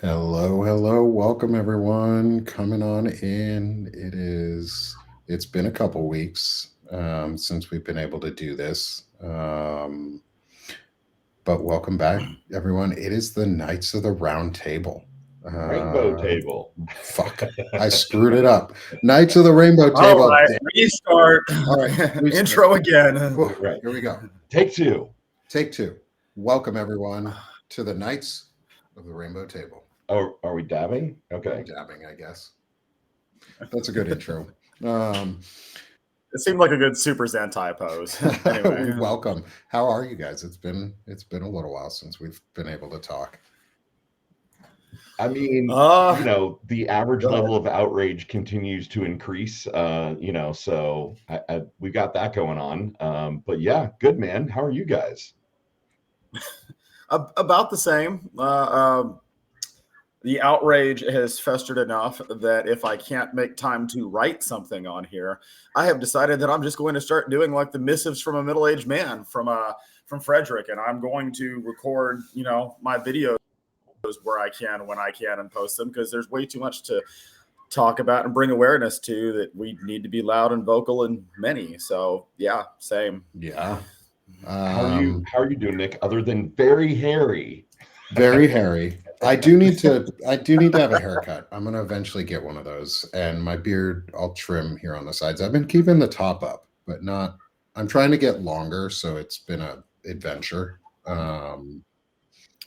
Hello, hello. Welcome everyone coming on in. It's been a couple weeks since we've been able to do this. But welcome back everyone. It is the Knights of the Round Table. Rainbow Uh table. fuck. I screwed it up. Knights of the Rainbow All Table. right, restart. All right. Restart. Intro again. Whew, Right. here we go. Take two. Take two. Welcome everyone to the Knights of the Rainbow Table. Oh, are we dabbing? Okay. Dabbing, I guess. That's a good intro. Um, It seemed like a good Super Zentai pose. Anyway, welcome. How are you guys? It's been a little while since we've been able to talk. I mean, the average level of outrage continues to increase. So we got that going on. But yeah, good man. How are you guys? about the same. The outrage has festered enough that if I can't make time to write something on here, I have decided that I'm just going to start doing like the missives from a middle-aged man from Frederick, and I'm going to record, my videos where I can, when I can, and post them because there's way too much to talk about and bring awareness to that we need to be loud and vocal and many. So yeah, same. Yeah. How are you doing, Nick? Other than very hairy. Very hairy. I do need to have a haircut. I'm gonna eventually get one of those. And my beard I'll trim here on the sides. I've been keeping the top up, but not I'm trying to get longer, so it's been a adventure.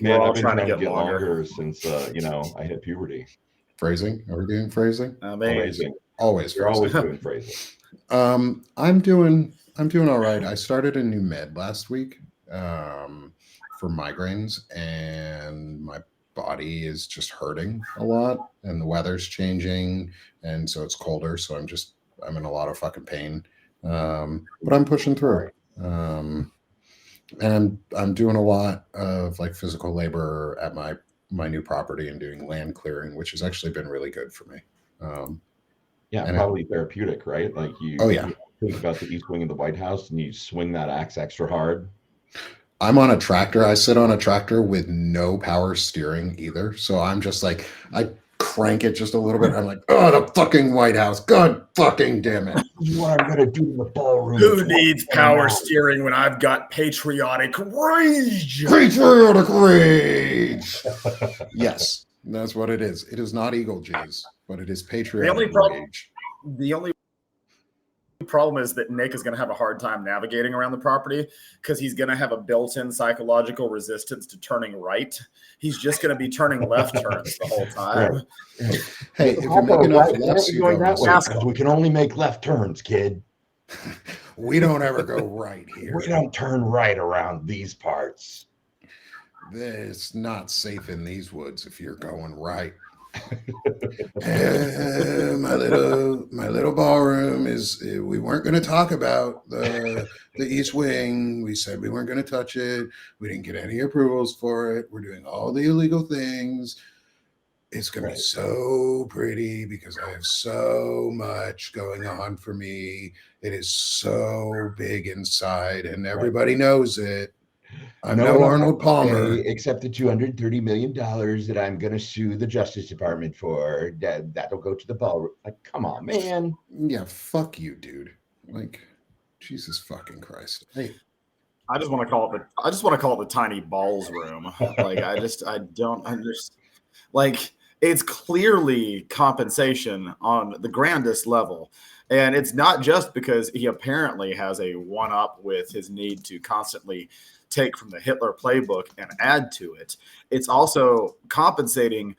Man, all I've been trying to trying to get get longer. longer since I hit puberty. Phrasing? Are we doing phrasing? Amazing. Always You're phrasing. always doing phrasing. I'm doing all right. I started a new med last week for migraines, and my body is just hurting a lot, and the weather's changing, and so it's colder, so I'm in a lot of fucking pain. But I'm pushing through. And I'm doing a lot of like physical labor at my new property and doing land clearing, which has actually been really good for me. Yeah, and probably therapeutic, right? Like Oh yeah. you think about the East Wing of the White House and you swing that axe extra hard. I'm on a tractor. I sit on a tractor with no power steering either. So I'm just like, I crank it just a little bit. I'm like, oh, the fucking White House. God fucking damn it. This is what I'm going to do in the ballroom. Who needs power steering when I've got patriotic rage? Patriotic rage. Yes, that's what it is. It is not Eagle G's, but it is patriotic rage. The only problem is that Nick is going to have a hard time navigating around the property because he's going to have a built-in psychological resistance to turning right. He's just going to be turning left turns the whole time. Right. Hey, if you're making enough lefts, you're going that way. We can only make left turns, kid. We don't ever go right here. We don't turn right around these parts. It's not safe in these woods if you're going right. My little ballroom is. We weren't going to talk about the East Wing. We said we weren't going to touch it. We didn't get any approvals for it. We're doing all the illegal things. It's going to be so pretty because I have so much going on for me. It is so big inside, and everybody knows it. I'm no Arnold Palmer. Except the $230 million that I'm going to sue the Justice Department for. That'll go to the ballroom. Like, come on, man. Yeah, fuck you, dude. Like, Jesus fucking Christ. Hey, I just want to call it the tiny balls room. Like, I don't understand. Like, it's clearly compensation on the grandest level. And it's not just because he apparently has a one-up with his need to constantly take from the Hitler playbook and add to it. It's also compensating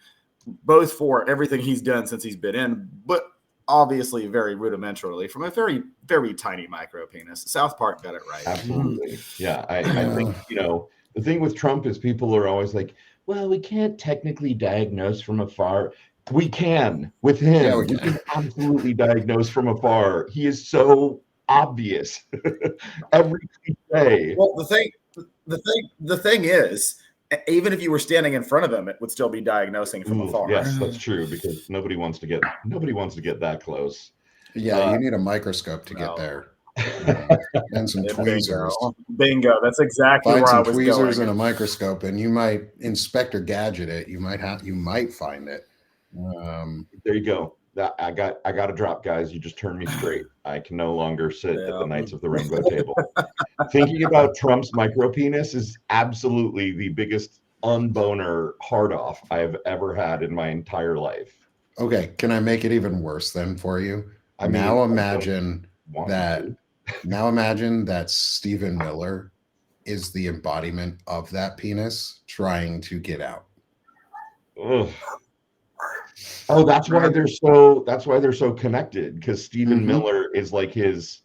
both for everything he's done since he's been in, but obviously very rudimentarily from a very, very tiny micro penis. South Park got it right. Absolutely. Yeah. I think, the thing with Trump is people are always like, well, we can't technically diagnose from afar. We can with him. Yeah, we can absolutely diagnose from afar. He is so obvious. Every day. Well, the thing is, even if you were standing in front of him, it would still be diagnosing from afar. Yes, that's true because nobody wants to get that close. Yeah, you need a microscope to get there. and some tweezers. Bingo. That's exactly Find where I some was tweezers going. and a microscope, and you might Inspector Gadget it. You might find it. There you go. I got a drop, guys. You just turned me straight. I can no longer sit at the Knights of the Rainbow table. Thinking about Trump's micro penis is absolutely the biggest unboner hard off I've ever had in my entire life. Okay, can I make it even worse then for you? Now imagine that Stephen Miller is the embodiment of that penis trying to get out. Ugh. Oh, that's why they're so connected, because Stephen Miller is like his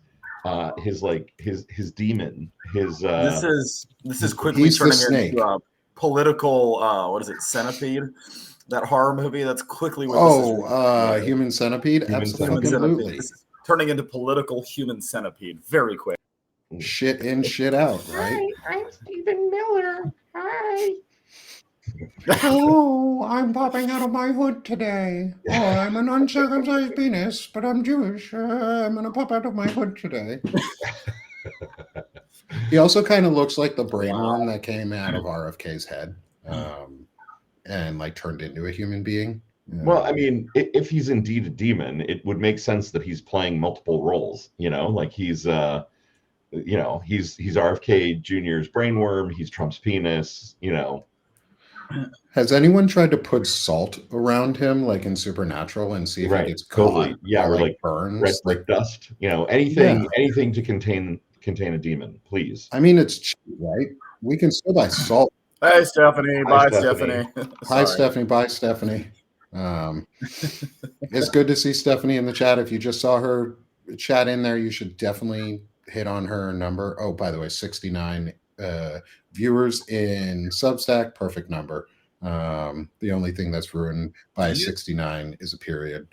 demon. This is quickly turning into a political what is it, Centipede? That horror movie that's quickly with Human Centipede. Absolutely. This is turning into political Human Centipede very quick. Shit in, shit out, right? Hi, I'm Stephen Miller. Hi. Oh, I'm popping out of my hood today. Oh, I'm an uncircumcised penis, but I'm Jewish. I'm gonna pop out of my hood today. He also kind of looks like the brainworm that came out of RFK's head, and like turned into a human being. Well, I mean, if he's indeed a demon, it would make sense that he's playing multiple roles. Like he's RFK Jr.'s brainworm. He's Trump's penis. Has anyone tried to put salt around him, like in Supernatural, and see if he gets caught? Yeah, or like burns, red brick dust. Anything to contain a demon, please. I mean, it's cheap, right? We can still buy salt. Hey, Stephanie. Bye, Stephanie. Hi, Stephanie. Bye, Stephanie. It's good to see Stephanie in the chat. If you just saw her chat in there, you should definitely hit on her number. Oh, by the way, 69 viewers in Substack, perfect number. The only thing that's ruined by 69 is a period.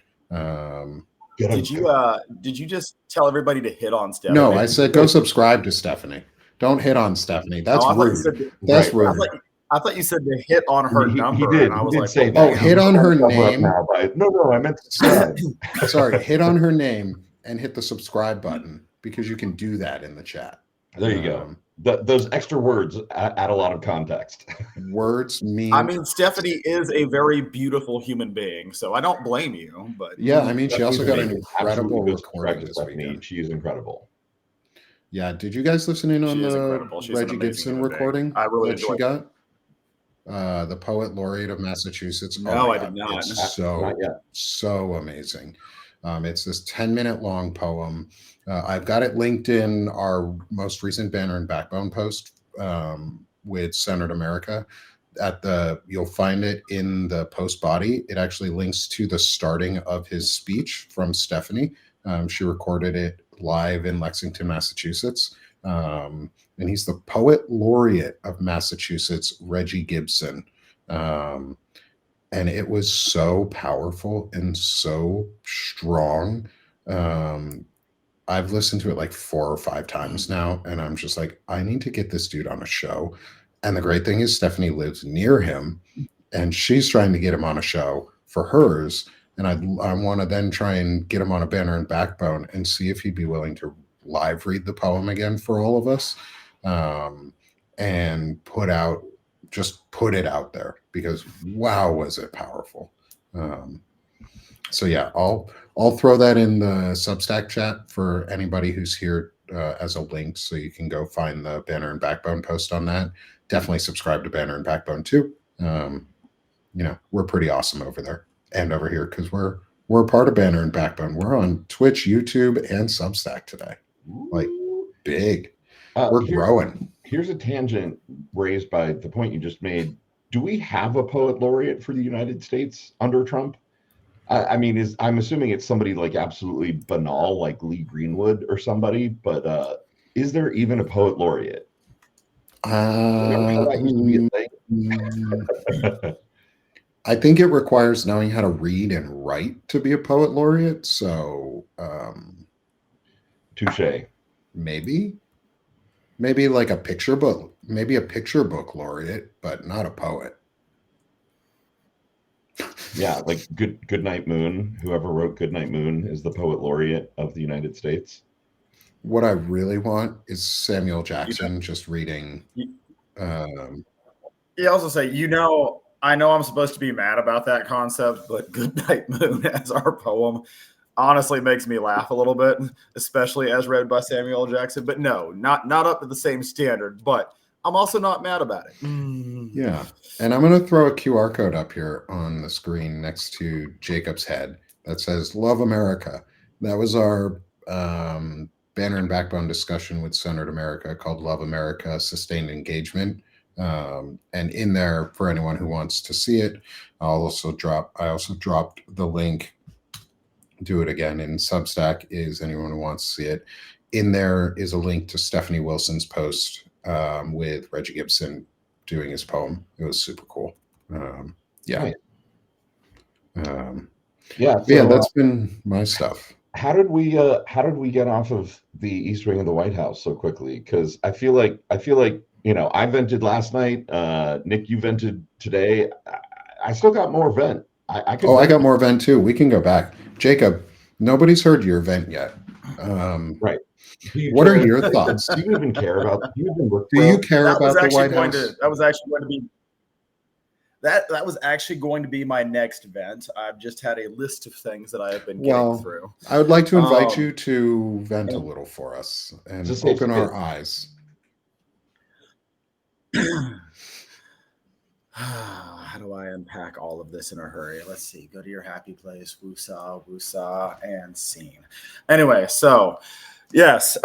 Did you just tell everybody to hit on Stephanie? No, I said go subscribe to Stephanie. Don't hit on Stephanie. That's rude. That's rude. I thought you said to hit on her number. He did. And I was like, say oh, hit on her name. No, I meant subscribe. Sorry, hit on her name and hit the subscribe button, because you can do that in the chat. There you go. Those extra words add a lot of context. Words mean. I mean, Stephanie is a very beautiful human being, so I don't blame you. But yeah, I mean, she also got an incredible recording this weekend. She is incredible. Yeah, did you guys listen in on the Reggie Gibson recording that she got? The Poet Laureate of Massachusetts. No, I did not. It's so amazing. It's this 10-minute long poem. I've got it linked in our most recent Banner and Backbone post with Centered America. You'll find it in the post body. It actually links to the starting of his speech from Stephanie. She recorded it live in Lexington, Massachusetts. And he's the Poet Laureate of Massachusetts, Reggie Gibson. And it was so powerful and so strong. I've listened to it like 4 or 5 times now, and I'm just like, I need to get this dude on a show. And the great thing is Stephanie lives near him, and she's trying to get him on a show for hers. And I want to then try and get him on a Banner and Backbone and see if he'd be willing to live read the poem again for all of us, and put it out there, because wow, was it powerful. So yeah, I'll throw that in the Substack chat for anybody who's here as a link, so you can go find the Banner and Backbone post on that. Definitely subscribe to Banner and Backbone too. We're pretty awesome over there and over here, because we're a part of Banner and Backbone. We're on Twitch, YouTube, and Substack today. Like big. We're growing. Here's a tangent raised by the point you just made. Do we have a Poet Laureate for the United States under Trump? I'm assuming it's somebody like absolutely banal, like Lee Greenwood or somebody, but is there even a Poet Laureate? I think it requires knowing how to read and write to be a Poet Laureate. So, touche. Maybe like a picture book, laureate, but not a poet. Yeah, like Goodnight Moon. Whoever wrote Goodnight Moon is the Poet Laureate of the United States. what I really want is Samuel Jackson just reading. Yeah, I also say, I know I'm supposed to be mad about that concept, but Goodnight Moon as our poem honestly makes me laugh a little bit, especially as read by Samuel Jackson. But no, not up to the same standard, but I'm also not mad about it. Yeah. And I'm going to throw a QR code up here on the screen next to Jacob's head that says Love America. That was our banner and backbone discussion with Centered America called Love America Sustained Engagement. And in there, for anyone who wants to see it, I also dropped the link. Do it again in Substack. Is anyone who wants to see it. In there is a link to Stephanie Wilson's post with Reggie Gibson doing his poem. It was super cool. Yeah. So, yeah, that's been my stuff. How did we get off of the East Wing of the White House so quickly? Because I feel like I vented last night. Nick, you vented today. I still got more vent. I got more vent too. We can go back. Jacob, nobody's heard your vent yet. Right. What are your thoughts? Do you even care about? Do you care about the White House? That was actually going to be. That was actually going to be my next vent. I've just had a list of things that I have been getting through. I would like to invite you to vent a little for us and just open our eyes. How do I unpack all of this in a hurry? Let's see. Go to your happy place. Woosah, and scene. Anyway, so yes.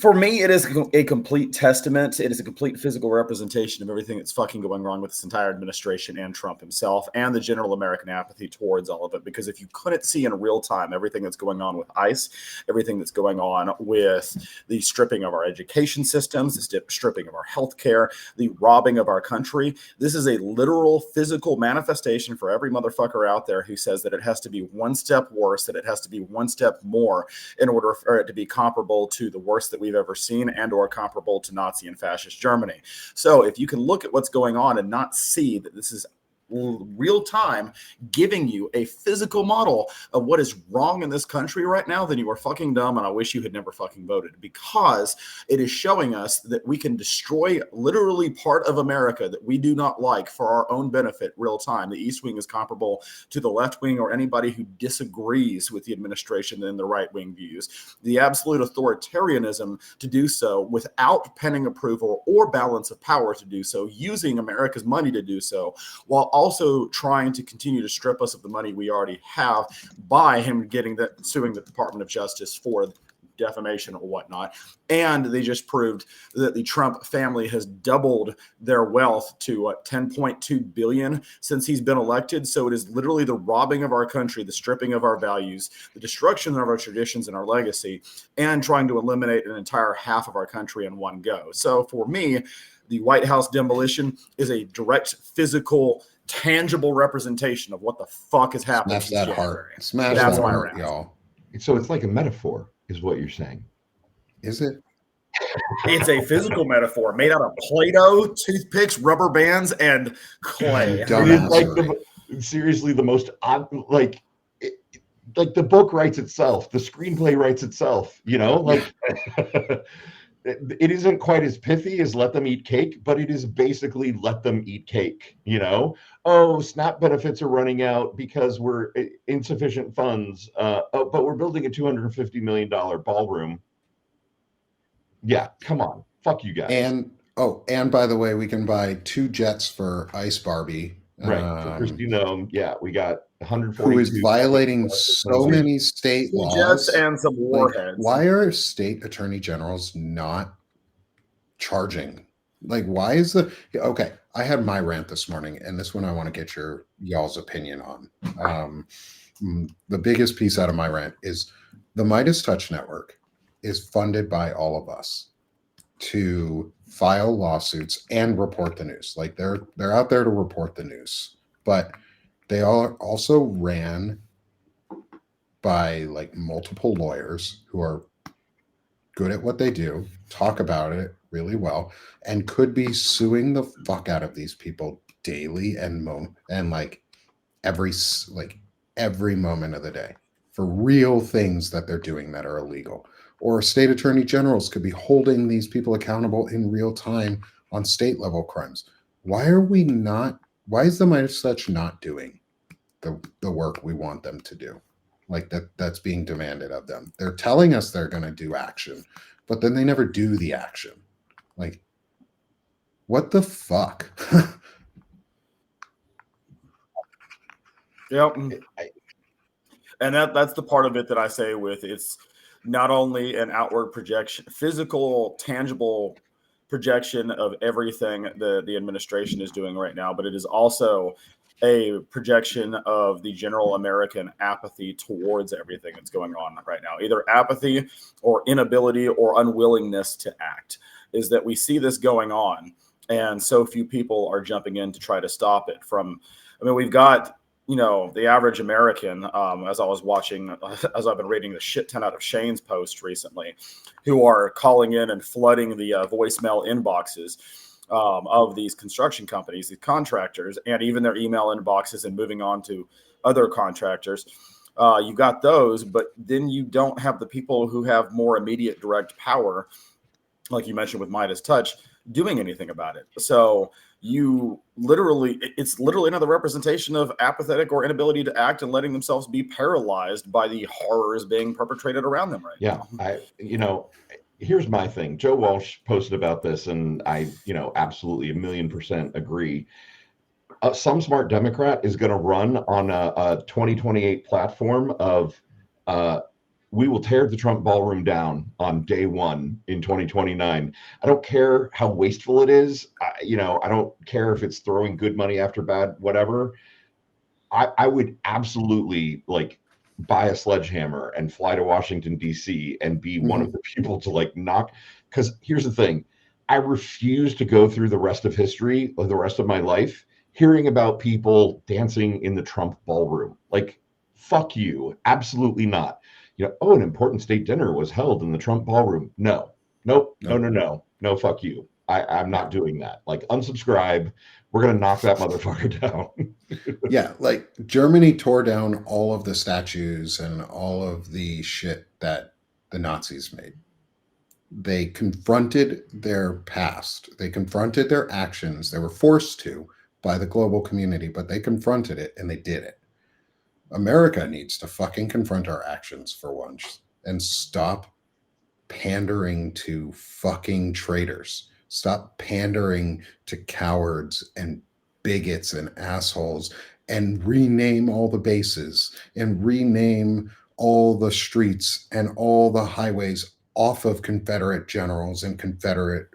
For me, it is a complete testament. It is a complete physical representation of everything that's fucking going wrong with this entire administration and Trump himself and the general American apathy towards all of it. Because if you couldn't see in real time everything that's going on with ICE, everything that's going on with the stripping of our education systems, the stripping of our healthcare, the robbing of our country, this is a literal physical manifestation for every motherfucker out there who says that it has to be one step worse, that it has to be one step more in order for it to be comparable to the worst that we've ever seen and or comparable to Nazi and fascist Germany. So if you can look at what's going on and not see that this is real time giving you a physical model of what is wrong in this country right now, then you are fucking dumb, and I wish you had never fucking voted, because it is showing us that we can destroy literally part of America that we do not like for our own benefit real time. The East Wing is comparable to the left wing or anybody who disagrees with the administration and the right wing views. The absolute authoritarianism to do so without pending approval or balance of power to do so, using America's money to do so, while also trying to continue to strip us of the money we already have by him suing the Department of Justice for defamation or whatnot. And they just proved that the Trump family has doubled their wealth to $10.2 billion since he's been elected. So it is literally the robbing of our country, the stripping of our values, the destruction of our traditions and our legacy, and trying to eliminate an entire half of our country in one go. So for me, the White House demolition is a direct physical, tangible representation of what the fuck is happening. Smash that heart. Smash that heart, y'all. So it's like a metaphor, is what you're saying. Is it? It's a physical metaphor made out of Play-Doh, toothpicks, rubber bands, and clay. It is like seriously the most odd, like the book writes itself, the screenplay writes itself, like it isn't quite as pithy as Let Them Eat Cake, but it is basically Let Them Eat Cake. Oh, SNAP benefits are running out because we're insufficient funds, but we're building a $250 million ballroom. Yeah, come on, fuck you guys. And by the way, we can buy 2 jets for Ice Barbie. Right, for Kristi Noem. Yeah, we got 142. Who is violating so many state laws. And some warheads. Why are state attorney generals not charging? Like, why is okay? I had my rant this morning, and this one I want to get y'all's opinion on. The biggest piece out of my rant is the Midas Touch Network is funded by all of us to file lawsuits and report the news. Like they're out there to report the news, but they are also ran by like multiple lawyers who are good at what they do, talk about it really well, and could be suing the fuck out of these people daily and like every moment of the day. for real things that they're doing that are illegal. Or state attorney generals could be holding these people accountable in real time on state level crimes. Why is the Midas Touch not doing the work we want them to do? Like that's being demanded of them. They're telling us they're going to do action, but then they never do the action. Like, what the fuck? Yep. And that's the part of it that I say with it's not only an outward projection, physical, tangible projection of everything the administration is doing right now, but it is also a projection of the general American apathy towards everything that's going on right now. Either apathy or inability or unwillingness to act. Is that we see this going on, and so few people are jumping in to try to stop it from. I mean, we've got, the average American, as I was watching, as I've been reading the shit ton out of Shane's post recently, who are calling in and flooding the voicemail inboxes of these construction companies, these contractors, and even their email inboxes, and moving on to other contractors. You got those, but then you don't have the people who have more immediate direct power, like you mentioned with Midas Touch, doing anything about it. So it's literally another representation of apathetic or inability to act and letting themselves be paralyzed by the horrors being perpetrated around them right now. Here's my thing. Joe Walsh posted about this, and I, absolutely 1,000,000% agree. Some smart Democrat is going to run on a 2028 platform of we will tear the Trump ballroom down on day one in 2029. I don't care how wasteful it is. I don't care if it's throwing good money after bad, whatever. I would absolutely buy a sledgehammer and fly to Washington, D.C. and be one of the people to knock. Because here's the thing. I refuse to go through the rest of history or the rest of my life hearing about people dancing in the Trump ballroom. Fuck you. Absolutely not. An important state dinner was held in the Trump ballroom. No, fuck you. I'm not doing that. Unsubscribe. We're going to knock that motherfucker down. Yeah, Germany tore down all of the statues and all of the shit that the Nazis made. They confronted their past. They confronted their actions. They were forced to by the global community, but they confronted it and they did it. America needs to fucking confront our actions for once and stop pandering to fucking traitors. Stop pandering to cowards and bigots and assholes, and rename all the bases and rename all the streets and all the highways off of Confederate generals and Confederate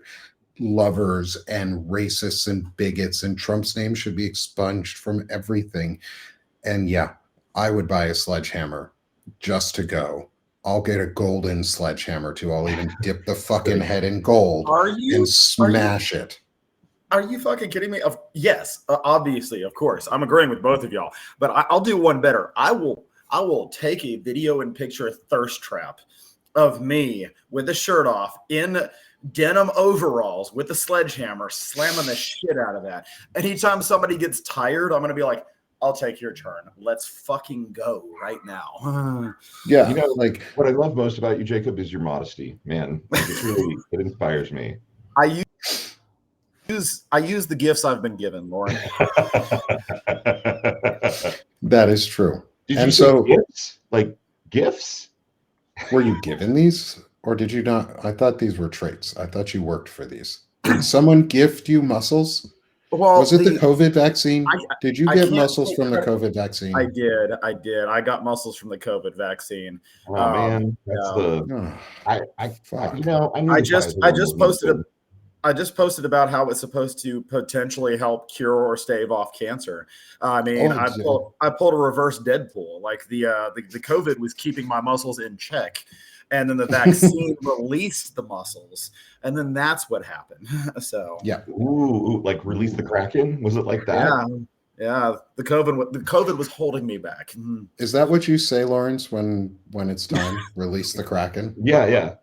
lovers and racists and bigots, and Trump's name should be expunged from everything. And yeah, I would buy a sledgehammer just to go. I'll get a golden sledgehammer too. I'll even dip the fucking head in gold and smash it. Are you fucking kidding me? Yes, obviously, of course. I'm agreeing with both of y'all. But I'll do one better. I will take a video and picture thirst trap of me with the shirt off in denim overalls with the sledgehammer, slamming the shit out of that. Anytime somebody gets tired, I'm going to be like, I'll take your turn. Let's fucking go right now. Yeah. What I love most about you, Jacob, is your modesty, man. It inspires me. I use the gifts I've been given, Lauren. That is true. Did you say gifts? Gifts? Were you given these or did you not? I thought these were traits. I thought you worked for these. Did someone gift you muscles? Well, was it the COVID vaccine? Did you get muscles from the COVID vaccine? I did. I got muscles from the COVID vaccine. Oh man, that's I just posted about how it's supposed to potentially help cure or stave off cancer. I mean, I pulled a reverse Deadpool. The COVID was keeping my muscles in check, and then the vaccine released the muscles, and then that's what happened. So yeah, release the Kraken. Was it like that? Yeah, the COVID was holding me back. Is that what you say, Lawrence, when it's time? Release the Kraken? Yeah.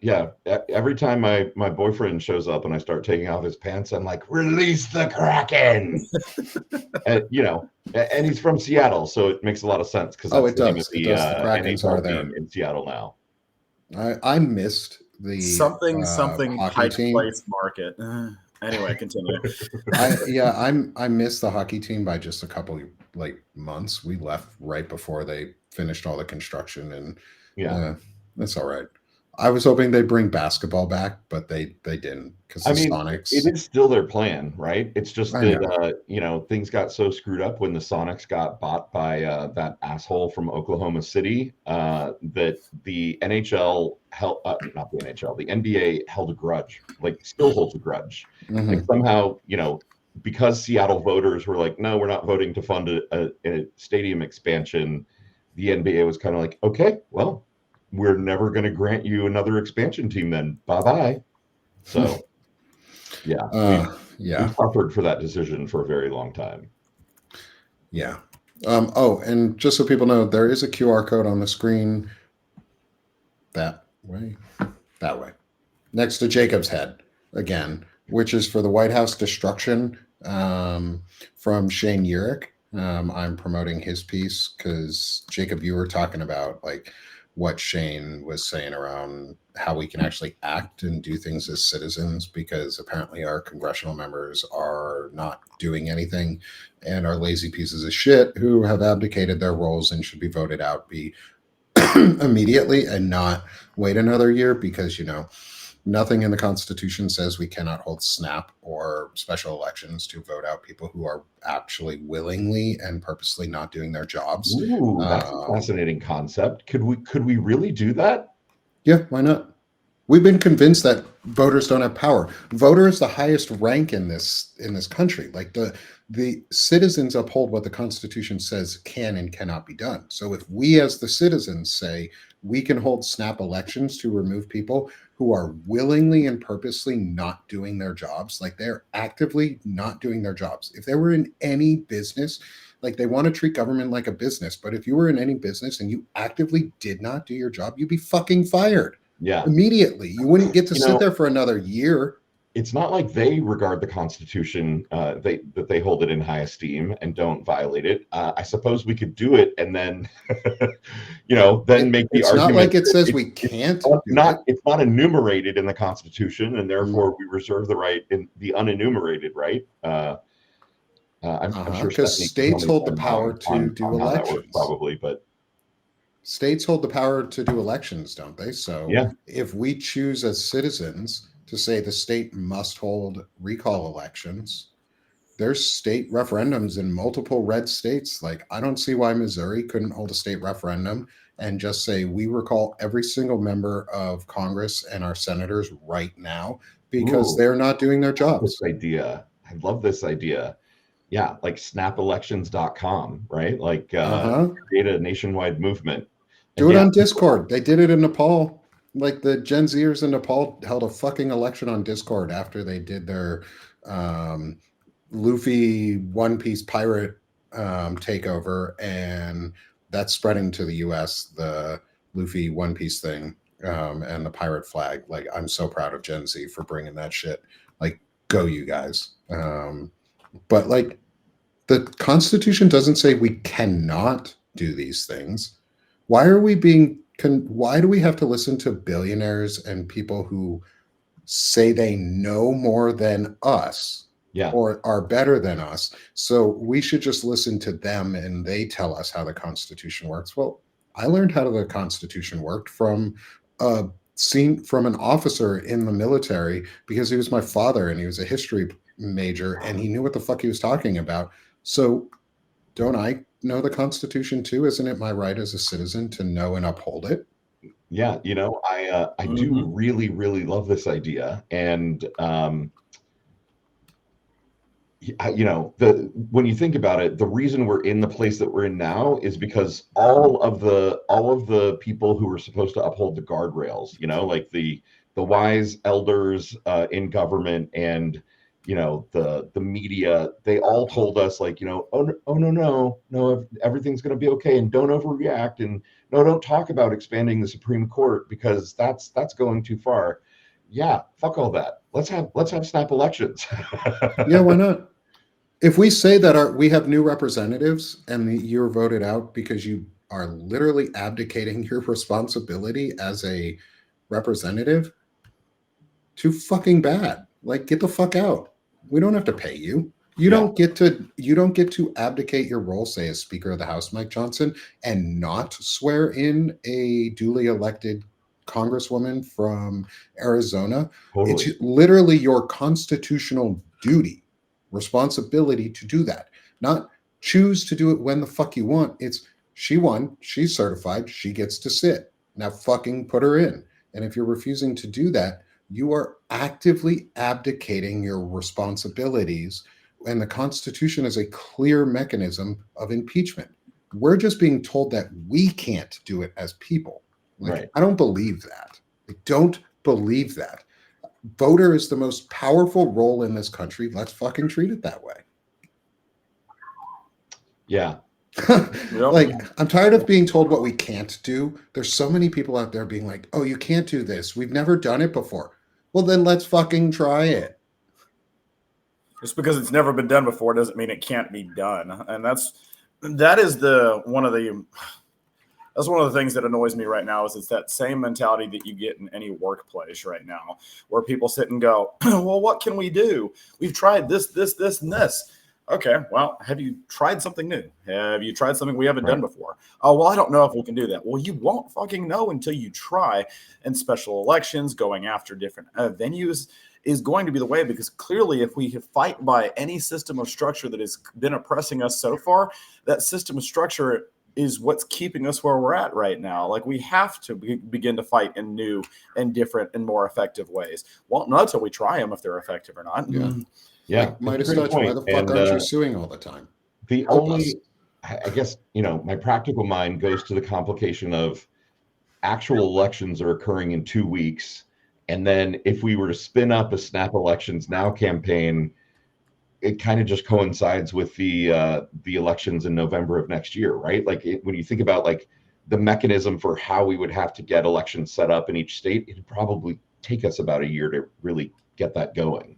Every time my boyfriend shows up and I start taking off his pants, I'm like, release the Kraken. And, and he's from Seattle, so it makes a lot of sense because that's it the name does. of the, It does. The Krakens are NHL there. team in Seattle now. I missed the something hockey Pike team. Place Market. Anyway, continue. I missed the hockey team by just a couple months. We left right before they finished all the construction, and that's all right. I was hoping they'd bring basketball back, but they didn't because the Sonics. It is still their plan, right? It's just that things got so screwed up when the Sonics got bought by that asshole from Oklahoma City that the NHL held not the NHL, the NBA held a grudge, still holds a grudge. Mm-hmm. Somehow, because Seattle voters were like, no, we're not voting to fund a stadium expansion. The NBA was kind of like, okay, well, we're never going to grant you another expansion team then. Bye-bye. So, we suffered for that decision for a very long time. Yeah. And just so people know, there is a QR code on the screen that way, next to Jacob's head again, which is for the White House destruction from Shane Urich. I'm promoting his piece because, Jacob, you were talking about what Shane was saying around how we can actually act and do things as citizens, because apparently our congressional members are not doing anything and are lazy pieces of shit who have abdicated their roles and should be voted out immediately and not wait another year, because nothing in the Constitution says we cannot hold snap or special elections to vote out people who are actually willingly and purposely not doing their jobs. Ooh, that's a fascinating concept. Could we really do that? Yeah, why not? We've been convinced that voters don't have power. Voter is the highest rank in this country. The citizens uphold what the Constitution says can and cannot be done. So if we as the citizens say we can hold snap elections to remove people who are willingly and purposely not doing their jobs, they're actively not doing their jobs. If they were in any business, they want to treat government like a business, but if you were in any business and you actively did not do your job, you'd be fucking fired. Yeah. Immediately. You wouldn't get to sit there for another year. It's not like they regard the Constitution, that they hold it in high esteem and don't violate it. I suppose we could do it and then, then make the argument. It's not like it says we can't. It's not enumerated in the Constitution, and therefore we reserve the right in the unenumerated right. I'm sure because states hold the power to do elections. Probably, but states hold the power to do elections, don't they? So if we choose as citizens to say the state must hold recall elections, there's state referendums in multiple red states. I don't see why Missouri couldn't hold a state referendum and just say we recall every single member of Congress and our senators right now because they're not doing their jobs. This idea. I love this idea. Yeah, snapelections.com, right? Create a nationwide movement. Do it on Discord. They did it in Nepal. The Gen Zers in Nepal held a fucking election on Discord after they did their Luffy One Piece pirate takeover, and that's spreading to the US, the Luffy One Piece thing and the pirate flag. I'm so proud of Gen Z for bringing that shit. Go you guys. But the Constitution doesn't say we cannot do these things. Why are we why do we have to listen to billionaires and people who say they know more than us or are better than us? So we should just listen to them and they tell us how the Constitution works. Well, I learned how the Constitution worked from an officer in the military because he was my father and he was a history major and he knew what the fuck he was talking about. So don't I know the Constitution too? Isn't it my right as a citizen to know and uphold it? Yeah, I do really, really love this idea. And when you think about it, the reason we're in the place that we're in now is because all of the people who were supposed to uphold the guardrails, the wise elders in government and the media, they all told us like, oh no, everything's going to be okay, and don't overreact, and no, don't talk about expanding the Supreme Court because that's going too far. Yeah, fuck all that. Let's have snap elections. Yeah, why not? If we say that we have new representatives and you're voted out because you are literally abdicating your responsibility as a representative, too fucking bad. Like, get the fuck out. We don't have to pay you. You don't get to abdicate your role, say as Speaker of the House, Mike Johnson, and not swear in a duly elected Congresswoman from Arizona. Totally. It's literally your constitutional duty, responsibility to do that. Not choose to do it when the fuck you want. It's she won, she's certified, she gets to sit. Now fucking put her in. And if you're refusing to do that, you are actively abdicating your responsibilities, and the Constitution is a clear mechanism of impeachment. We're just being told that we can't do it as people. Right. I don't believe that. I don't believe that. Voter is the most powerful role in this country. Let's fucking treat it that way. Yeah. Like, I'm tired of being told what we can't do. There's so many people out there being like, oh, you can't do this. We've never done it before. Well, then let's fucking try it. Just because it's never been done before doesn't mean it can't be done. And that's one of the things that annoys me right now is it's that same mentality that you get in any workplace right now, where people sit and go, well, what can we do? We've tried this, and this. Okay, well, have you tried something new? Have you tried something we haven't done before? Oh, well, I don't know if we can do that. Well, you won't fucking know until you try. And special elections, going after different venues is going to be the way, because clearly if we fight by any system of structure that has been oppressing us so far, that system of structure is what's keeping us where we're at right now. Like, we have to begin to fight in new and different and more effective ways. Won't know until we try them if they're effective or not. Yeah. Yeah, Midas Touch, why the fuck aren't you suing all the time? I guess, my practical mind goes to the complication of actual elections are occurring in 2 weeks. And then if we were to spin up a Snap Elections Now campaign, it kind of just coincides with the elections in November of next year, right? Like, when you think about like the mechanism for how we would have to get elections set up in each state, it'd probably take us about a year to really get that going.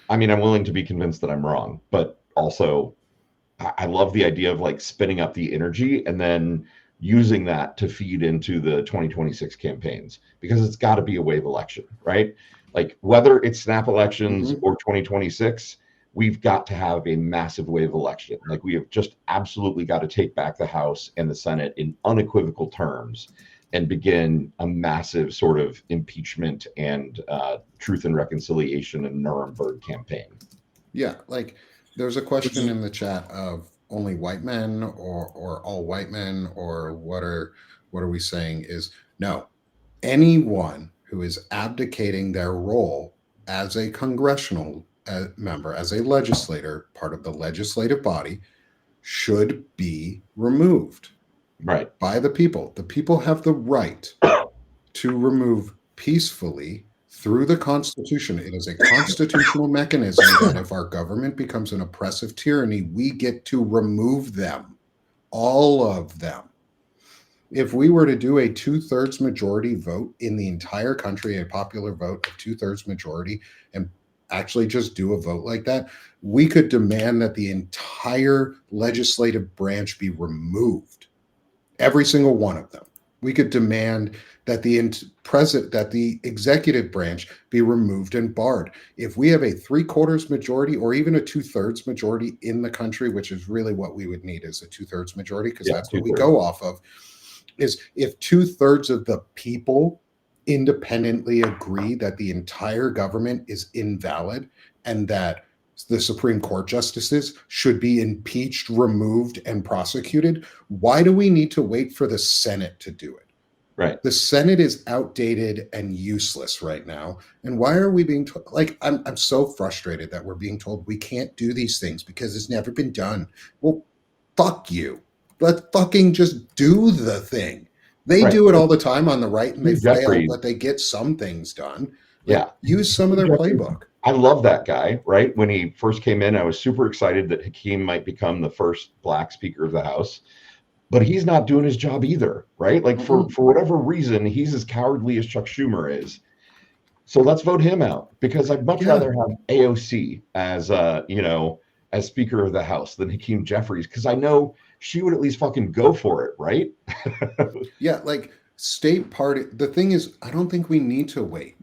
I mean, I'm willing to be convinced that I'm wrong, but also I love the idea of like spinning up the energy and then using that to feed into the 2026 campaigns, because it's got to be a wave election, right? Like, whether it's snap elections or 2026, we've got to have a massive wave election. Like, we have just absolutely got to take back the House and the Senate in unequivocal terms and begin a massive sort of impeachment and truth and reconciliation and Nuremberg campaign. Yeah, like, there's a question in the chat of only white men or all white men, or what are we saying? Is no, anyone who is abdicating their role as a congressional member, as a legislator, part of the legislative body, should be removed. Right. By the people. The people have the right to remove peacefully through the Constitution. It is a constitutional mechanism that if our government becomes an oppressive tyranny, we get to remove them, all of them. If we were to do a 2/3 majority vote in the entire country, a popular vote of 2/3 majority, and actually just do a vote like that, we could demand that the entire legislative branch be removed. Every single one of them. We could demand that the executive branch be removed and barred. If we have a 3/4 majority or even a 2/3 majority in the country, which is really what we would need, is a 2/3 majority, because that's what we go off of, is if 2/3 of the people independently agree that the entire government is invalid and that the Supreme Court justices should be impeached, removed, and prosecuted, why do we need to wait for the Senate to do it? Right. The Senate is outdated and useless right now. And why are we being told? Like, I'm so frustrated that we're being told we can't do these things because it's never been done. Well, fuck you. Let's fucking just do the thing. They Right. do it all the time on the right, and they fail, Jeffries. but they get some things done. Yeah. Use some of their playbook. I love that guy, right? When he first came in, I was super excited that Hakeem might become the first Black Speaker of the House. But he's not doing his job either, right? Like for whatever reason, he's as cowardly as Chuck Schumer is. So let's vote him out, because I'd much rather have AOC as as Speaker of the House than Hakeem Jeffries, because I know she would at least fucking go for it, right? Yeah, like state party. The thing is, I don't think we need to wait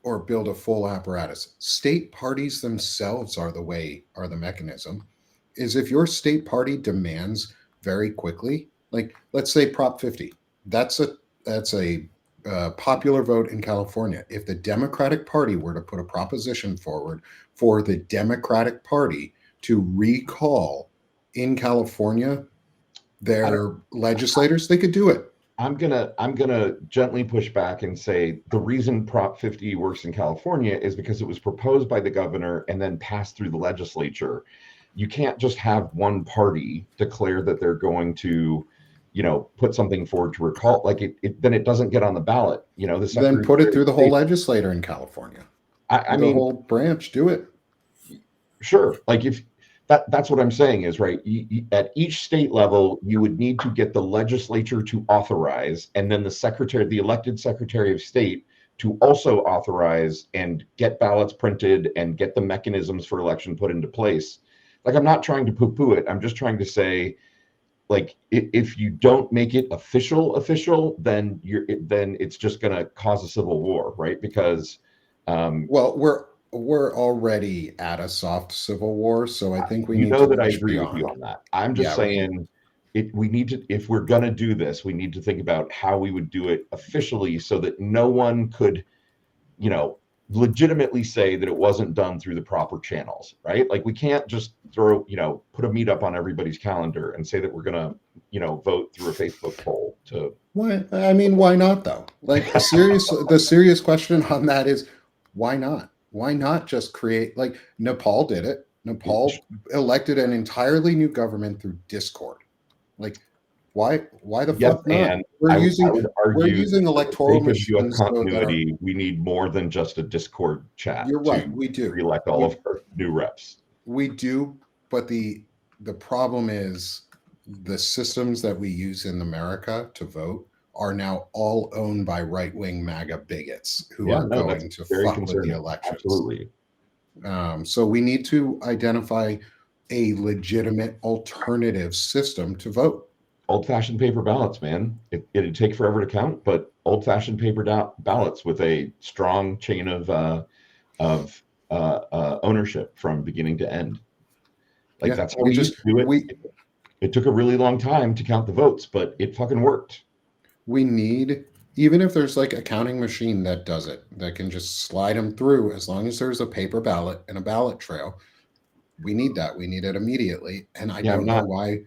or build a full apparatus. State parties themselves are the mechanism. Is if your state party demands very quickly, like let's say Prop 50, that's a popular vote in California. If the Democratic Party were to put a proposition forward for the Democratic Party to recall in California their legislators, they could do it. I'm gonna gently push back and say the reason Prop 50 works in California is because it was proposed by the governor and then passed through the legislature. You can't just have one party declare that they're going to, put something forward to recall. Like then it doesn't get on the ballot. Then put it through the whole legislator in California. I mean, the whole branch, do it. Sure. Like if that's what I'm saying is, right, at each state level, you would need to get the legislature to authorize, and then the elected secretary of state to also authorize and get ballots printed and get the mechanisms for election put into place. Like, I'm not trying to poo-poo it. I'm just trying to say, like, if you don't make it official, then it's just going to cause a civil war, right? Because we're already at a soft civil war, so I think we need to that I agree with you on that. I'm just saying, we need to, if we're going to do this, we need to think about how we would do it officially so that no one could, legitimately say that it wasn't done through the proper channels, right? Like, we can't just put a meetup on everybody's calendar and say that we're going to, vote through a Facebook poll to. Why? I mean, why not though? Like, the serious question on that is, why not? Why not just create, like Nepal did it? Nepal elected an entirely new government through Discord. Like, why the fuck not? And we're using electoral machines. Continuity, we need more than just a Discord chat. You're right. We do elect all of our new reps. We do, but the problem is the systems that we use in America to vote are now all owned by right-wing MAGA bigots who are going to fuck with the elections. Absolutely. So we need to identify a legitimate alternative system to vote. Old-fashioned paper ballots, man. It'd take forever to count, but old-fashioned paper ballots with a strong chain of ownership from beginning to end. Like, that's how we used to do it. It took a really long time to count the votes, but it fucking worked. We need, even if there's like a counting machine that does it, that can just slide them through, as long as there's a paper ballot and a ballot trail, we need that. We need it immediately. And I don't know why.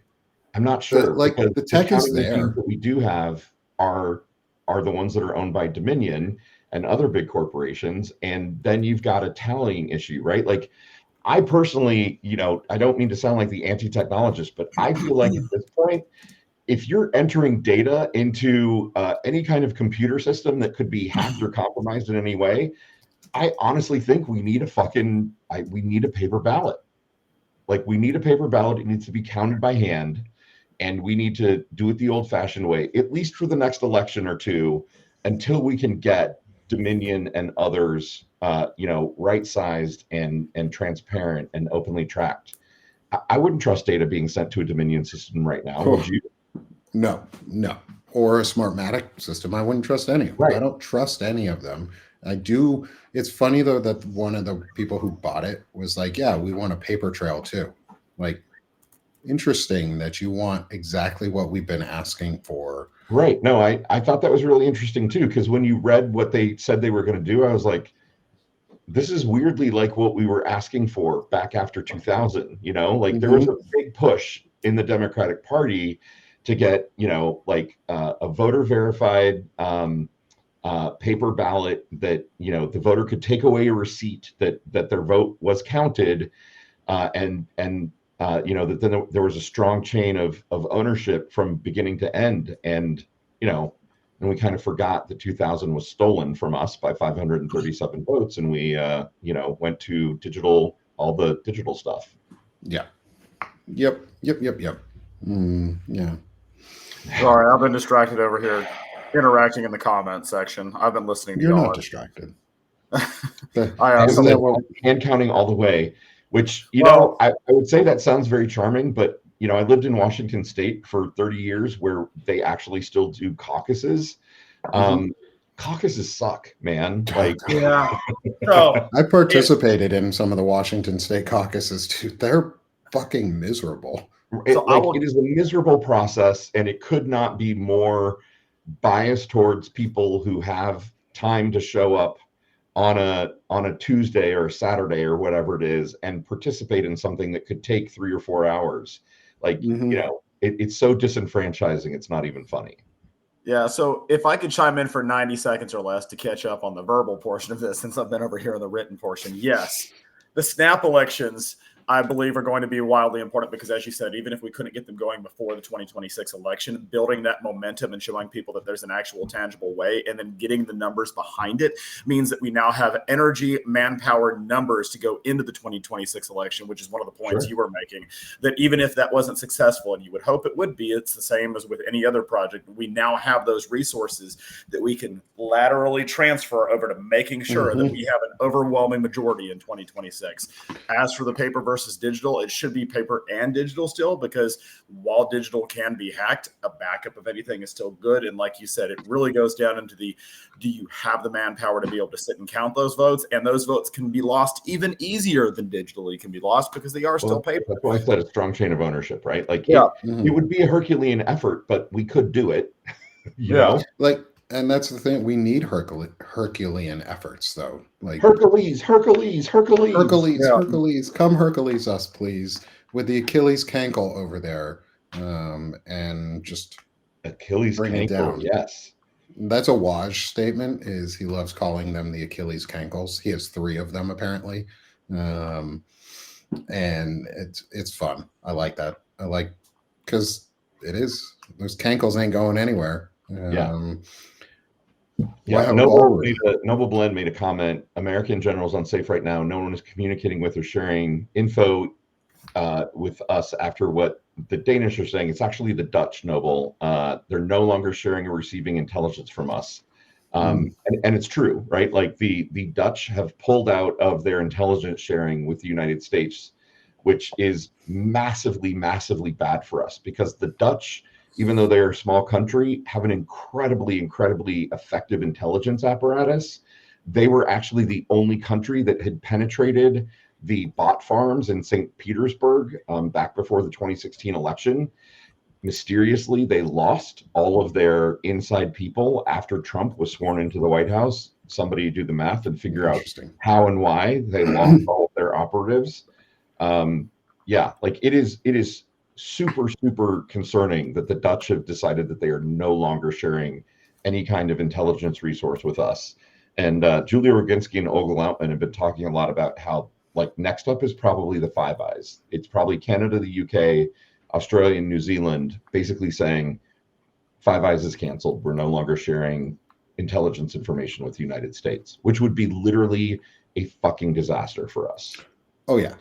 I'm not sure. The tech is there. That we do have are the ones that are owned by Dominion and other big corporations. And then you've got a tallying issue, right? Like, I personally, I don't mean to sound like the anti-technologist, but I feel like at this point, if you're entering data into any kind of computer system that could be hacked or compromised in any way, I honestly think we need we need a paper ballot. Like, we need a paper ballot. It needs to be counted by hand, and we need to do it the old-fashioned way, at least for the next election or two, until we can get Dominion and others, right-sized and transparent and openly tracked. I wouldn't trust data being sent to a Dominion system right now. Would you? No. Or a Smartmatic system. I wouldn't trust any. Right. I don't trust any of them. I do. It's funny though that one of the people who bought it was like, yeah, we want a paper trail too. Like, interesting that you want exactly what we've been asking for. Right. No, I thought that was really interesting too, because when you read what they said they were going to do, I was like, this is weirdly like what we were asking for back after 2000, there was a big push in the Democratic Party to get, a voter verified paper ballot that, the voter could take away a receipt that their vote was counted, that then there was a strong chain of ownership from beginning to end. And, and we kind of forgot that 2000 was stolen from us by 537 votes, and we went to all the digital stuff. Yeah. Yep. Yeah. Sorry, I've been distracted over here interacting in the comment section. I've been listening to You're y'all. not distracted. Hand counting all the way, which I would say that sounds very charming, but I lived in Washington State for 30 years where they actually still do caucuses. Caucuses suck, man. Like, yeah. So I participated in some of the Washington State caucuses too. They're fucking miserable. It is a miserable process, and it could not be more biased towards people who have time to show up on a Tuesday or a Saturday or whatever it is and participate in something that could take 3 or 4 hours. Like, it's so disenfranchising, it's not even funny. Yeah, so if I could chime in for 90 seconds or less to catch up on the verbal portion of this, since I've been over here in the written portion, yes, the snap elections, I believe, are going to be wildly important because, as you said, even if we couldn't get them going before the 2026 election, building that momentum and showing people that there's an actual tangible way and then getting the numbers behind it means that we now have energy, manpower, numbers to go into the 2026 election, which is one of the points you were making, that even if that wasn't successful, and you would hope it would be, it's the same as with any other project. We now have those resources that we can laterally transfer over to making sure that we have an overwhelming majority in 2026. As for the paper versus digital, it should be paper and digital still, because while digital can be hacked, a backup of anything is still good. And like you said, it really goes down into do you have the manpower to be able to sit and count those votes? And those votes can be lost even easier than digitally can be lost because they are still paper. That's why I said a strong chain of ownership, right? Like, it would be a Herculean effort, but we could do it. You know? And that's the thing. We need Herculean efforts, though. Like Hercules. Come Hercules us, please, with the Achilles cankle over there, and just Achilles bring it down. Yes, that's a Waj statement. Is he loves calling them the Achilles cankles? He has 3 of them apparently, and it's fun. I like that. I like because it is those cankles ain't going anywhere. Noble Blend made a comment. American generals unsafe right now. No one is communicating with or sharing info with us after what the Danish are saying. It's actually the Dutch, Noble. They're no longer sharing or receiving intelligence from us. And it's true, right? Like the Dutch have pulled out of their intelligence sharing with the United States, which is massively, massively bad for us, because the Dutch, even though they're a small country, have an incredibly, incredibly effective intelligence apparatus. They were actually the only country that had penetrated the bot farms in St. Petersburg back before the 2016 election. Mysteriously, they lost all of their inside people after Trump was sworn into the White House. Somebody do the math and figure out how and why they lost all of their operatives. It is super, super concerning that the Dutch have decided that they are no longer sharing any kind of intelligence resource with us. And Julia Roginski and Ogle Outman have been talking a lot about how, like, next up is probably the Five Eyes. It's probably Canada, the UK, Australia, and New Zealand, basically saying Five Eyes is canceled. We're no longer sharing intelligence information with the United States, which would be literally a fucking disaster for us. Oh, yeah.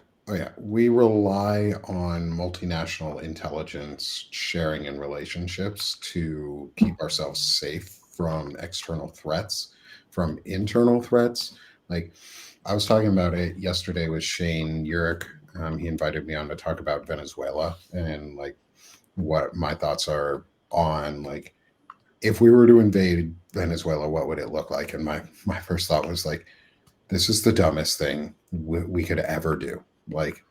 We rely on multinational intelligence sharing and relationships to keep ourselves safe from external threats, from internal threats. Like, I was talking about it yesterday with Shane Urich. He invited me on to talk about Venezuela and like what my thoughts are on, like, if we were to invade Venezuela, what would it look like? And my first thought was like, this is the dumbest thing we could ever do. Like,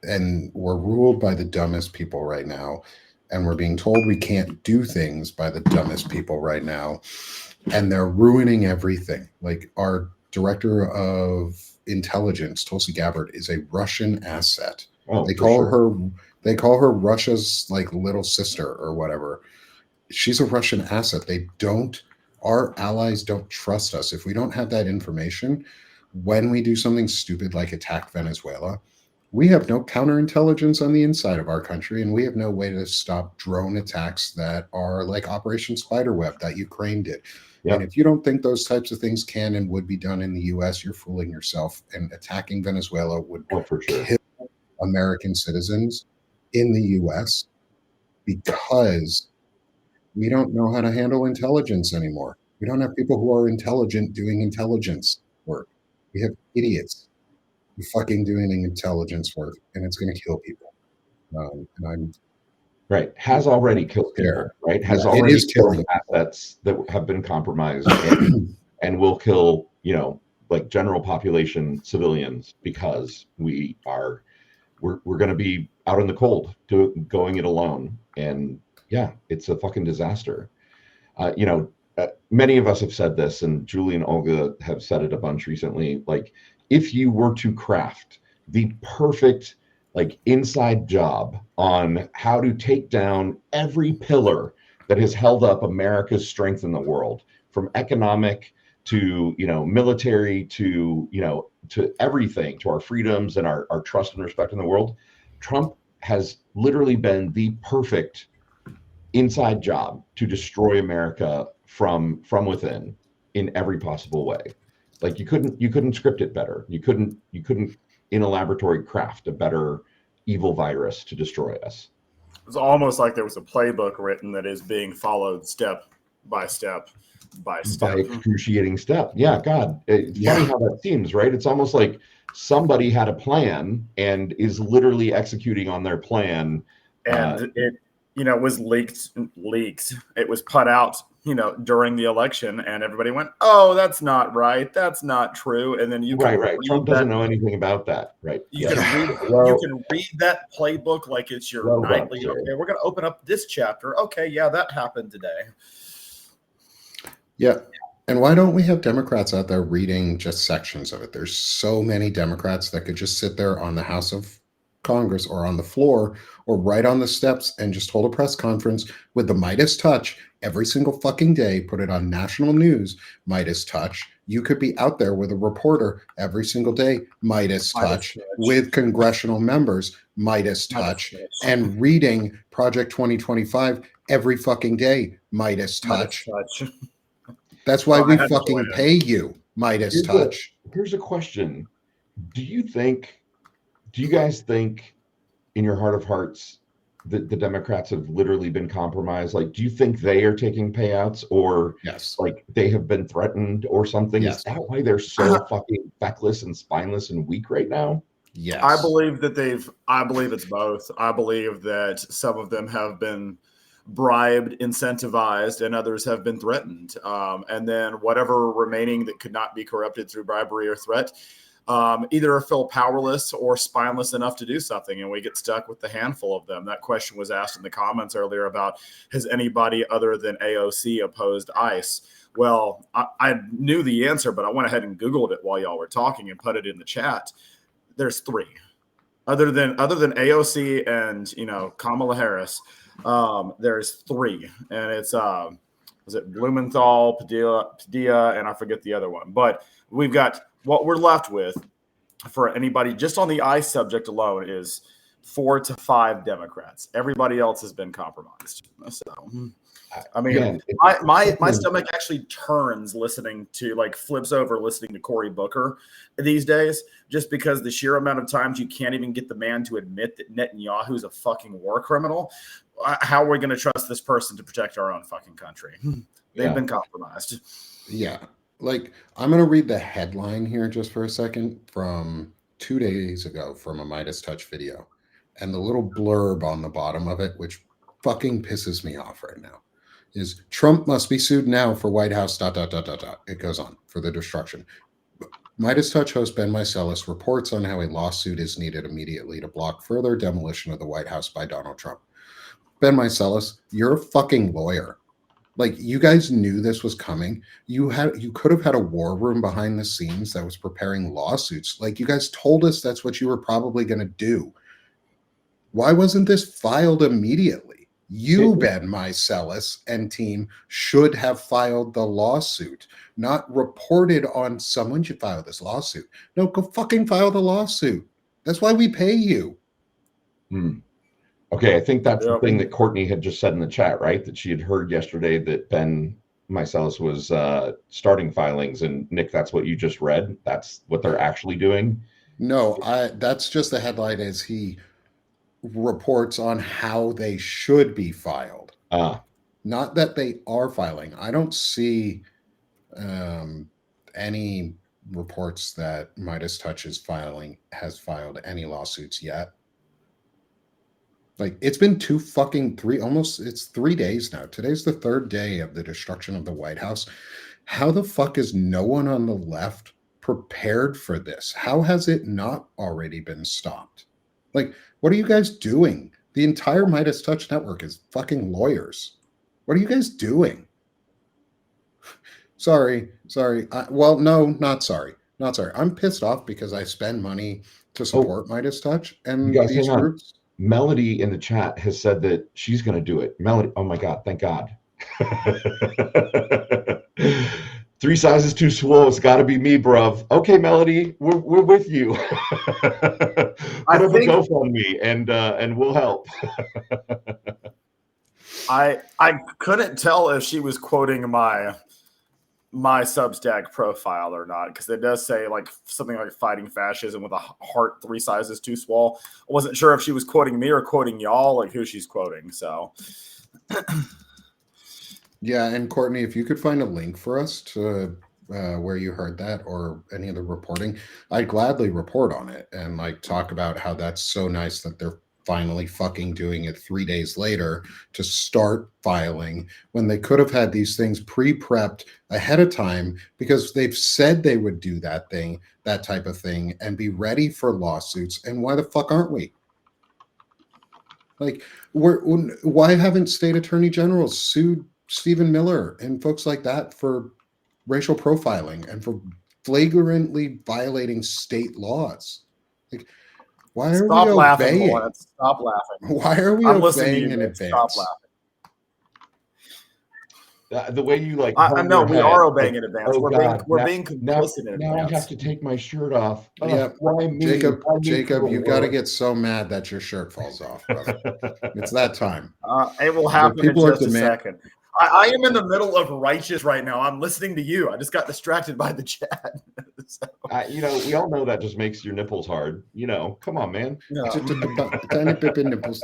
and we're ruled by the dumbest people right now, and we're being told we can't do things by the dumbest people right now, and they're ruining everything. Like, our director of intelligence, Tulsi Gabbard, is a Russian asset. They call her Russia's like little sister or whatever. She's a Russian asset. Our allies don't trust us. If we don't have that information, when we do something stupid like attack Venezuela, We have no counterintelligence on the inside of our country, and we have no way to stop drone attacks that are like Operation Spiderweb that Ukraine did. And Yep. if you don't think those types of things can and would be done in the US, you're fooling yourself. And attacking Venezuela would Oh, for sure. kill American citizens in the US because we don't know how to handle intelligence anymore. We don't have people who are intelligent doing intelligence work. We have idiots who fucking doing intelligence work, and it's going to kill people. And I'm Right. Has already killed people, scared. right? Has Yeah, it already is killed killing. assets that have been compromised and will kill, like general population civilians because we're going to be out in the cold going it alone. And yeah, it's a fucking disaster. Many of us have said this, and Julie and Olga have said it a bunch recently. Like, if you were to craft the perfect like inside job on how to take down every pillar that has held up America's strength in the world, from economic to military to to everything, to our freedoms and our trust and respect in the world, Trump has literally been the perfect inside job to destroy America from within in every possible way. Like you couldn't script it better. You couldn't in a laboratory craft a better evil virus to destroy us. It's almost like there was a playbook written that is being followed step by step by step. By excruciating step. Yeah, God. It's funny how that seems, right? It's almost like somebody had a plan and is literally executing on their plan. And it was leaked. It was put out, during the election, and everybody went, "Oh, that's not right. That's not true." And then you can right. Trump doesn't know anything about that, right? You can read that playbook like it's your nightly. Okay, we're going to open up this chapter. Okay, yeah, that happened today. Yeah. And why don't we have Democrats out there reading just sections of it? There's so many Democrats that could just sit there on the House of Congress or on the floor or right on the steps and just hold a press conference with the Midas touch every single fucking day, put it on national news, Midas touch. You could be out there with a reporter every single day, Midas touch, with congressional members, Midas touch, and reading Project 2025 every fucking day, Midas touch. That's why we fucking pay you, Midas touch. Here's a question. Do you guys think in your heart of hearts that the Democrats have literally been compromised? Like, do you think they are taking payouts, or like they have been threatened or something? Is that why they're so fucking feckless and spineless and weak right now? Yes. I believe it's both. I believe that some of them have been bribed, incentivized, and others have been threatened. And then whatever remaining that could not be corrupted through bribery or threat, either feel powerless or spineless enough to do something, and we get stuck with the handful of them. That question was asked in the comments earlier about, has anybody other than AOC opposed ICE? Well, I knew the answer, but I went ahead and Googled it while y'all were talking and put it in the chat. There's three. Other than AOC and Kamala Harris, there's three, and it's was it Blumenthal, Padilla, and I forget the other one. But we've got, what we're left with for anybody just on the ICE subject alone is 4 to 5 Democrats. Everybody else has been compromised. So, I mean, my stomach actually turns listening to, like, flips over listening to Cory Booker these days, just because the sheer amount of times you can't even get the man to admit that Netanyahu's a fucking war criminal. How are we going to trust this person to protect our own fucking country? They've been compromised. Yeah. Like, I'm going to read the headline here just for a second from 2 days ago from a Midas Touch video. And the little blurb on the bottom of it, which fucking pisses me off right now, is Trump must be sued now for White House, ... It goes on for the destruction. Midas Touch host Ben Meiselas reports on how a lawsuit is needed immediately to block further demolition of the White House by Donald Trump. Ben Meiselas, you're a fucking lawyer. Like, you guys knew this was coming. You could have had a war room behind the scenes that was preparing lawsuits. Like, you guys told us that's what you were probably going to do. Why wasn't this filed immediately? You, Ben Meiselas and team, should have filed the lawsuit, not reported on someone should file this lawsuit. No, go fucking file the lawsuit. That's why we pay you. Okay, I think that's the Yep. thing that Courtney had just said in the chat, right? That she had heard yesterday that Ben Meiselas was starting filings, and Nick, that's what you just read. That's what they're actually doing. No, that's just the headline is he reports on how they should be filed. Not that they are filing. I don't see any reports that Midas Touch has filed any lawsuits yet. Like, it's been it's 3 days now. Today's the third day of the destruction of the White House. How the fuck is no one on the left prepared for this? How has it not already been stopped? Like, what are you guys doing? The entire Midas Touch network is fucking lawyers. What are you guys doing? Sorry. Well, no, not sorry. Not sorry. I'm pissed off because I spend money to support Midas Touch and you guys, these hang on. groups. Melody in the chat has said that she's going to do it. Melody, oh my God, thank God. 3 sizes too swole. It's got to be me, bruv. Okay, Melody, we're with you. Put up a GoFundMe and we'll help. I couldn't tell if she was quoting my Substack profile or not, because it does say like something like fighting fascism with a heart 3 sizes too small. I wasn't sure if she was quoting me or quoting y'all, like who she's quoting. So yeah, and Courtney, if you could find a link for us to where you heard that or any of the reporting, I'd gladly report on it and like talk about how that's so nice that they're finally fucking doing it 3 days later to start filing when they could have had these things pre-prepped ahead of time, because they've said they would do that type of thing and be ready for lawsuits. And why the fuck aren't we? Like, why haven't state attorney generals sued Stephen Miller and folks like that for racial profiling and for flagrantly violating state laws? Like, why are we obeying? Stop laughing. Why are we obeying in advance? Stop laughing. The way you like, I know we are obeying in advance. We're being complicit in advance. Now I have to take my shirt off. Yeah, why me? Jacob, you got to get so mad that your shirt falls off, brother. It's that time. It will happen in just a second. I am in the middle of righteous right now. I'm listening to you. I just got distracted by the chat. So. We all know that just makes your nipples hard. Come on, man. No. Tiny baby nipples,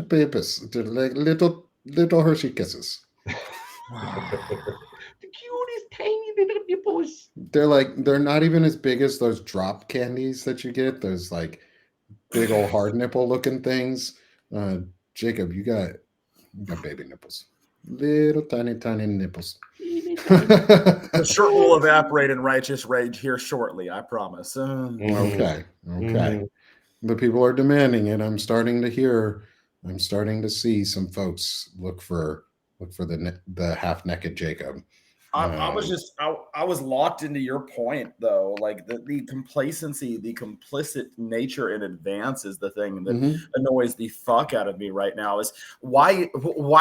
babies, like little Hershey kisses. The cutest tiny little nipples. They're not even as big as those drop candies that you get. Those like big old hard nipple looking things. Jacob, you got baby nipples. Little tiny nipples. The shirt will evaporate in righteous rage here shortly, I promise. Okay. The people are demanding it. I'm starting to see some folks look for the half naked Jacob. I was locked into your point though. Like the complacency, the complicit nature in advance is the thing that annoys the fuck out of me right now. Is why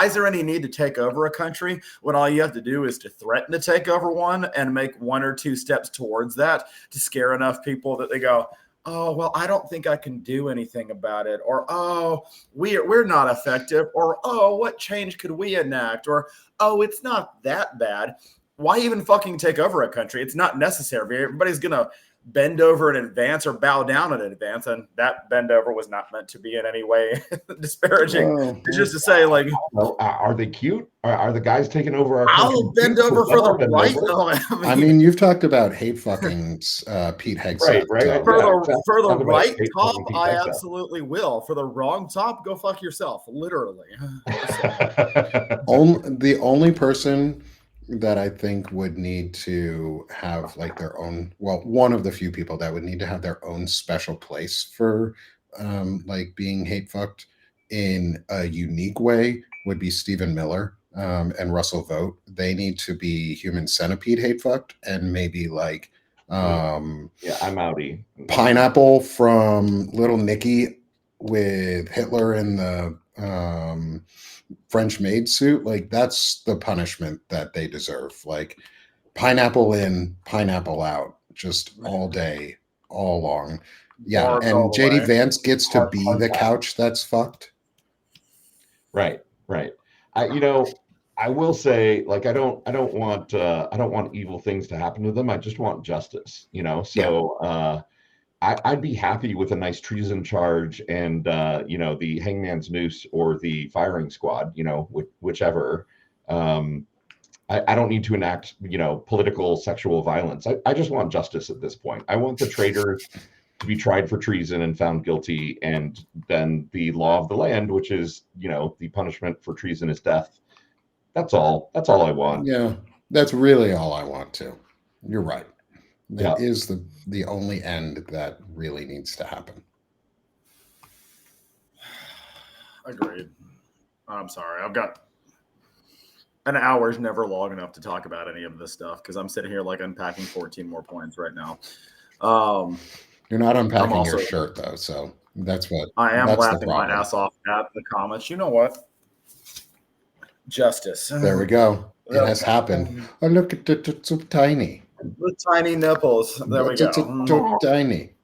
is there any need to take over a country when all you have to do is to threaten to take over one and make 1 or 2 steps towards that to scare enough people that they go, oh, well, I don't think I can do anything about it. Or, oh, we're not effective. Or, oh, what change could we enact? Or, oh, it's not that bad. Why even fucking take over a country? It's not necessary. Everybody's going to bend over in advance or bow down in advance. And that bend over was not meant to be in any way disparaging. It's just to say, like, well, are they cute? Are the guys taking over our country? I'll bend over for the right. I mean, you've talked about hate fucking Pete Hegseth. Right. For the right top, I absolutely will. For the wrong top, go fuck yourself. Literally. The only person that I think would need to have like their own, well, one of the few people that would need to have their own special place for like being hate fucked in a unique way would be Stephen Miller and Russell Vogt. They need to be human centipede hate fucked, and maybe like I'm outie. Pineapple from Little Nicky with Hitler in the French maid suit. Like, that's the punishment that they deserve. Like, pineapple in, pineapple out, just all day. all along. Yeah, Barbed all and the JD way. Vance gets to Hard- be hard the pass. couch that's fucked. Right. I will say, like, I don't want evil things to happen to them. I just want justice, So I'd be happy with a nice treason charge and the hangman's noose or the firing squad, whichever. I don't need to enact, political sexual violence. I just want justice at this point. I want the traitors to be tried for treason and found guilty, and then the law of the land, which is, the punishment for treason is death. That's all I want. Yeah, that's really all I want to. You're right. That Yeah. is the only end that really needs to happen. Agreed. I'm sorry. I've got an hour's never long enough to talk about any of this stuff because I'm sitting here like unpacking 14 more points right now. You're not unpacking also- your shirt though, so that's what I am that's the laughing my problem. ass off at the comments. You know what? Justice. There we go. It has happened. Oh, look at it. It's so tiny. The tiny nipples. There we It's go. so tiny.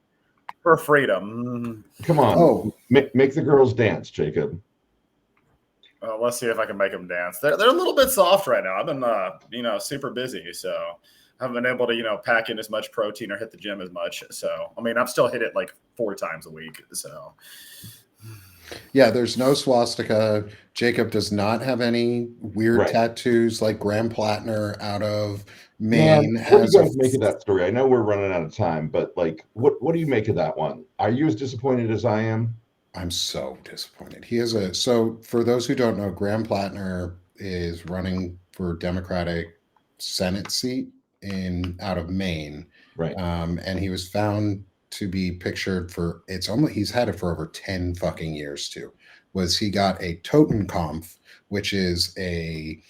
For freedom. Come on. Oh. Make the girls dance, Jacob. Let's see if I can make them dance. They're a little bit soft right now. I've been, super busy, so I haven't been able to, pack in as much protein or hit the gym as much. So, I mean, I've still hit it like 4 times a week. So, yeah, there's no swastika. Jacob does not have any weird tattoos like Graham Plattner out of Maine. Man, what do you guys make of that story? I know we're running out of time, but like, what do you make of that one? Are you as disappointed as I am? I'm so disappointed. So for those who don't know, Graham Plattner is running for Democratic Senate seat out of Maine. Right. And he was found to be pictured he's had it for over 10 fucking years too. He got a Totenkopf, which is a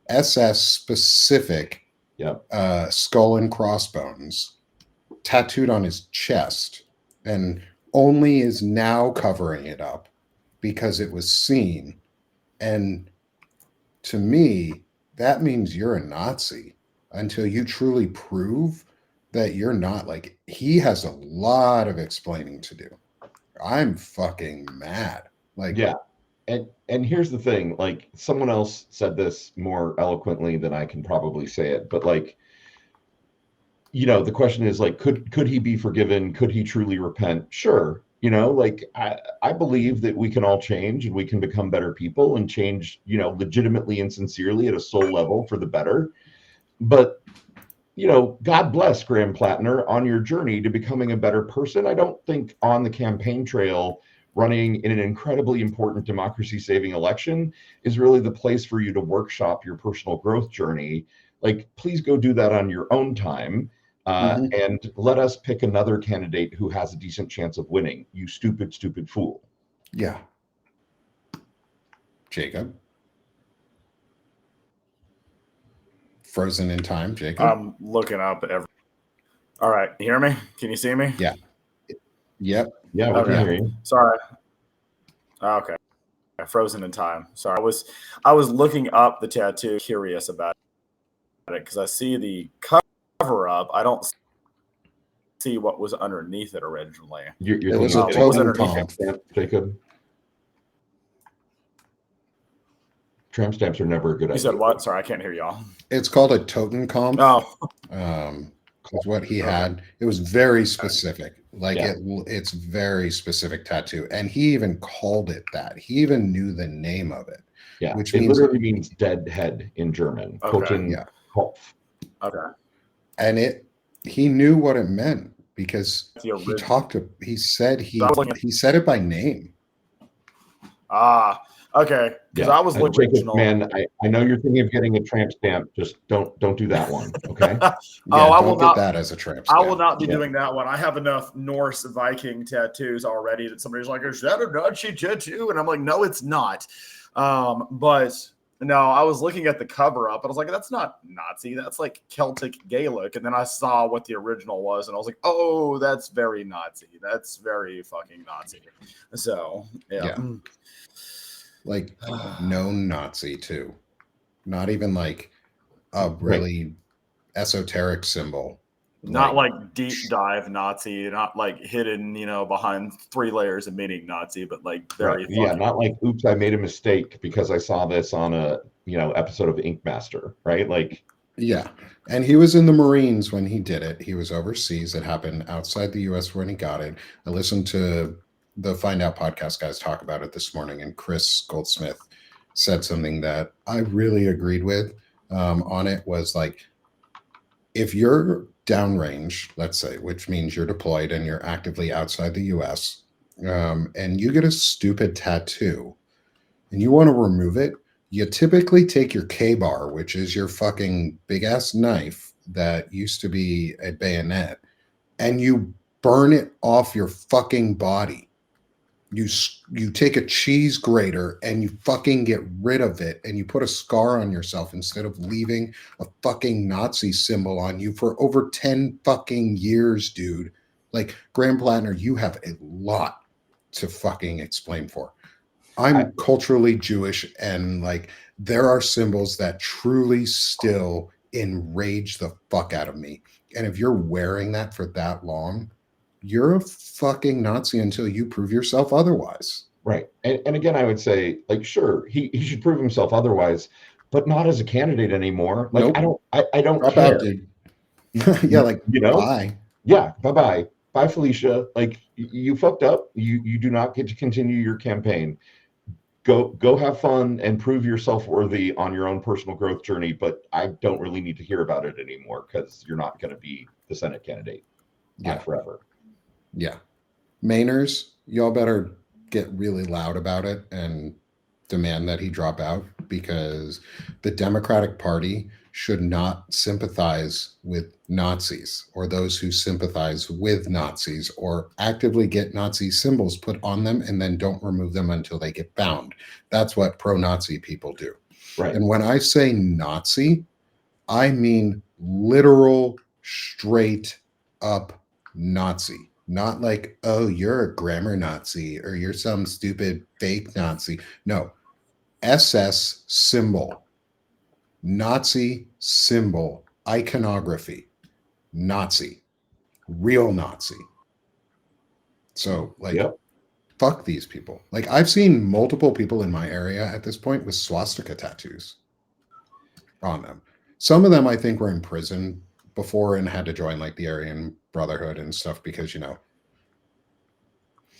SS specific skull and crossbones tattooed on his chest, and only is now covering it up because it was seen. And to me, that means you're a Nazi until you truly prove that you're not. Like, he has a lot of explaining to do. I'm fucking mad. Like, yeah. And here's the thing, like, someone else said this more eloquently than I can probably say it, but like, the question is like, could he be forgiven? Could he truly repent? Sure. Like, I believe that we can all change and we can become better people and change, legitimately and sincerely at a soul level for the better. But, God bless Graham Plattner on your journey to becoming a better person. I don't think on the campaign trail, running in an incredibly important democracy-saving election is really the place for you to workshop your personal growth journey. Like, please go do that on your own time. And let us pick another candidate who has a decent chance of winning. You stupid, stupid fool. Yeah. Jacob. Frozen in time, Jacob. I'm looking up All right, you hear me? Can you see me? Yeah. Yep. Yeah, we can hear you. Sorry. Okay. Frozen in time. Sorry. I was looking up the tattoo, curious about it, because I see the cover up. I don't see what was underneath it originally. It was a Totenkopf, Jacob. Tramp stamps are never a good idea. You said what? Sorry, I can't hear y'all. It's called a Totenkopf. Oh. Is what he had. It was very specific. Like, it's very specific tattoo. And he even called it that. He even knew the name of it. Yeah. Which literally means dead head in German. Okay. Totenkopf. Okay. And he knew what it meant because he said it by name. Okay. Because I was original. Man, I know you're thinking of getting a tramp stamp. Just don't do that one. Okay. I will not get that as a tramp stamp. I will not be doing that one. I have enough Norse Viking tattoos already that somebody's like, "Is that a Nazi tattoo?" And I'm like, "No, it's not." But no, I was looking at the cover up and I was like, "That's not Nazi. That's like Celtic Gaelic." And then I saw what the original was, and I was like, "Oh, that's very Nazi. That's very fucking Nazi." So yeah. Like, known Nazi too, not even like a really esoteric symbol. Not like deep dive Nazi, not like hidden, behind 3 layers of meaning Nazi, but like very not like, oops, I made a mistake because I saw this on a episode of Ink Master, right? Like, yeah. And he was in the Marines when he did it. He was overseas. It happened outside the US when he got it. I listened to the Find Out podcast guys talk about it this morning, and Chris Goldsmith said something that I really agreed with on it, was like, if you're downrange, let's say, which means you're deployed and you're actively outside the US, and you get a stupid tattoo and you want to remove it, you typically take your K-bar, which is your fucking big ass knife that used to be a bayonet, and you burn it off your fucking body. You take a cheese grater and you fucking get rid of it, and you put a scar on yourself instead of leaving a fucking Nazi symbol on you for over 10 fucking years, dude. Like, Graham Plattner, you have a lot to fucking explain for. I'm culturally Jewish, and like, there are symbols that truly still enrage the fuck out of me. And if you're wearing that for that long, you're a fucking Nazi until you prove yourself otherwise. Right. And again, I would say, like, sure, he should prove himself otherwise, but not as a candidate anymore. Like, nope. I don't Drop care. out, dude. Yeah, like, bye. Yeah, bye. Bye, Felicia. Like, you fucked up. You do not get to continue your campaign. Go have fun and prove yourself worthy on your own personal growth journey, but I don't really need to hear about it anymore, because you're not going to be the Senate candidate forever. Yeah. Mainers, y'all better get really loud about it and demand that he drop out, because the Democratic Party should not sympathize with Nazis or those who sympathize with Nazis or actively get Nazi symbols put on them and then don't remove them until they get found. That's what pro-Nazi people do. Right. And when I say Nazi, I mean literal, straight up Nazi. Not like, oh, you're a grammar Nazi or you're some stupid fake Nazi. No. SS symbol. Nazi symbol. Iconography. Nazi. Real Nazi. So, like, fuck these people. Like, I've seen multiple people in my area at this point with swastika tattoos on them. Some of them, I think, were in prison before and had to join, like, the Aryan Brotherhood and stuff because,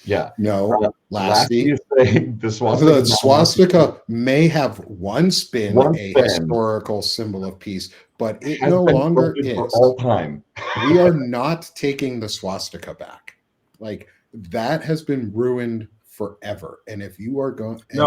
Lasty is saying the swastika may have once been a historical symbol of peace, but it no longer is. For all time. We are not taking the swastika back. Like, that has been ruined forever. And if you are going, if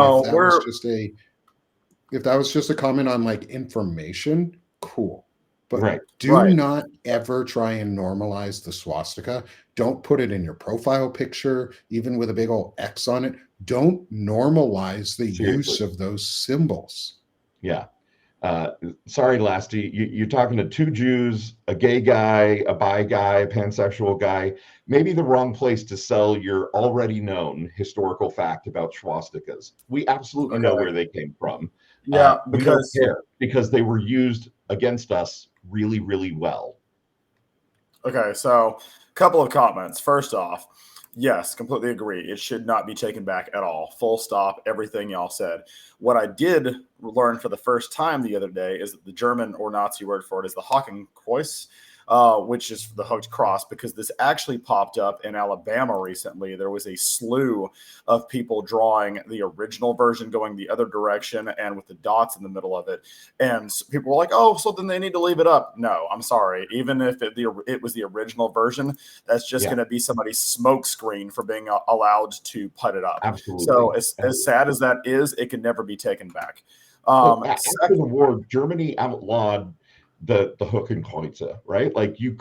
that was just a comment on like information, cool. But do not ever try and normalize the swastika. Don't put it in your profile picture, even with a big old X on it. Don't normalize the use of those symbols. Yeah. Sorry, Lasty. You're talking to two Jews, a gay guy, a bi guy, a pansexual guy. Maybe the wrong place to sell your already known historical fact about swastikas. We absolutely know where they came from. Yeah, because they were used against us really, really well. Okay, so a couple of comments. First off, yes, completely agree. It should not be taken back at all. Full stop, everything y'all said. What I did learn for the first time the other day is that the German or Nazi word for it is the Hakenkreuz, which is the hooked cross, because this actually popped up in Alabama recently. There was a slew of people drawing the original version going the other direction and with the dots in the middle of it. And people were like, oh, so then they need to leave it up. No, I'm sorry. Even if it was the original version, that's just going to be somebody's smoke screen for being allowed to put it up. Absolutely. So as sad as that is, it can never be taken back. After the war, Germany outlawed the Hakenkreuz, right? Like, you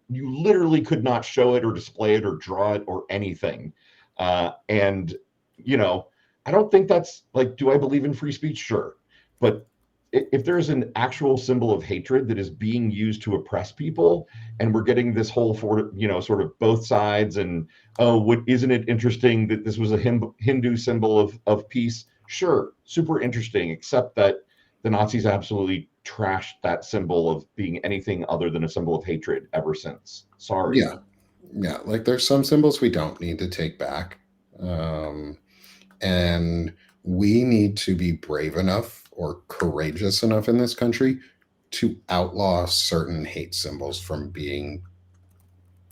literally could not show it or display it or draw it or anything. And I don't think that's like, do I believe in free speech? Sure. But if there's an actual symbol of hatred that is being used to oppress people, and we're getting this whole sort of both sides, and isn't it interesting that this was a Hindu symbol of peace? Sure, super interesting, except that the Nazis absolutely trashed that symbol of being anything other than a symbol of hatred ever since. Sorry. Yeah, like there's some symbols we don't need to take back, and we need to be brave enough or courageous enough in this country to outlaw certain hate symbols from being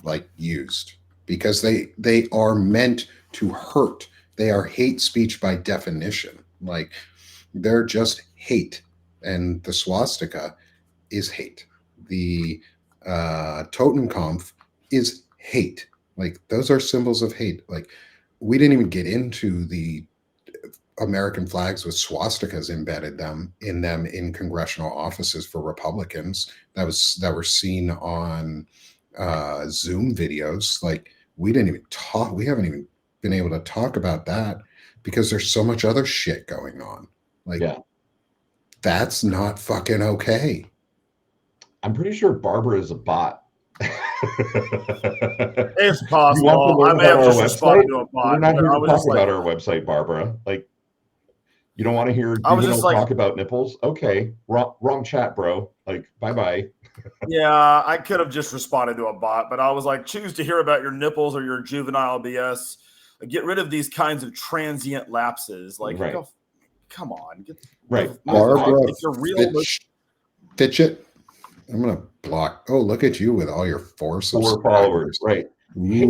like used, because they are meant to hurt. They are hate speech by definition. Like they're just hate, and the swastika is hate. The Totenkopf is hate. Like those are symbols of hate. Like we didn't even get into the American flags with swastikas embedded in them in congressional offices for Republicans that were seen on Zoom videos. Like we didn't even talk. We haven't even been able to talk about that because there's so much other shit going on. Like that's not fucking okay. I'm pretty sure Barbara is a bot. It's possible. I may have just responded to a bot. We're not here to talk about our website, Barbara. Like, you don't want to hear talk about nipples? Okay, wrong chat, bro. Like, bye-bye. Yeah, I could have just responded to a bot, but I was like, choose to hear about your nipples or your juvenile BS. Get rid of these kinds of transient lapses. Like, come on. Barbara, if you're real, Fitchett. I'm gonna block. Oh, look at you with all your 4 followers, right? Hey,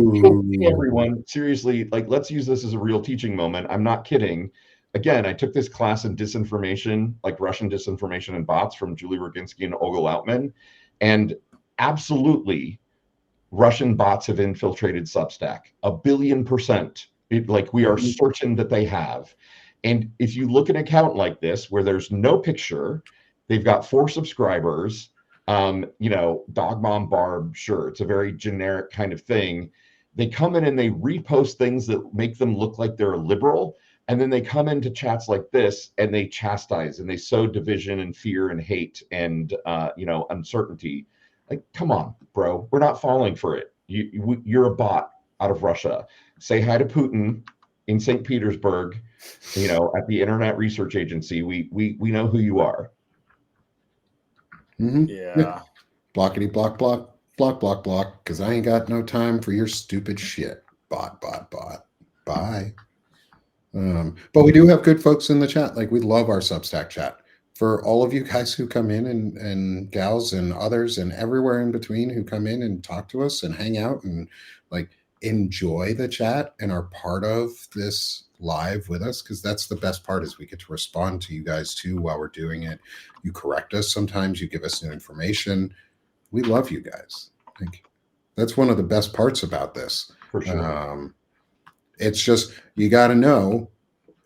everyone, seriously, like let's use this as a real teaching moment. I'm not kidding. Again, I took this class in disinformation, like Russian disinformation and bots from Julie Roginski and Olga Lautman, and absolutely, Russian bots have infiltrated Substack 1,000,000,000%. We are certain that they have. And if you look at an account like this where there's no picture, they've got 4 subscribers. Dog Mom Barb, sure, it's a very generic kind of thing. They come in and they repost things that make them look like they're a liberal, and then they come into chats like this and they chastise and they sow division and fear and hate and uncertainty. Like, come on, bro, we're not falling for it. You're a bot out of Russia. Say hi to Putin in St. Petersburg, at the Internet Research Agency. We know who you are. Mm-hmm. Yeah. Blockity block, because I ain't got no time for your stupid shit. Bot. Bye. But we do have good folks in the chat. Like we love our Substack chat. For all of you guys who come in and gals and others and everywhere in between who come in and talk to us and hang out and like enjoy the chat and are part of this live with us, because that's the best part is we get to respond to you guys too while we're doing it. You correct us sometimes, you give us new information. We love you guys. Like that's one of the best parts about this. For sure. It's just you got to know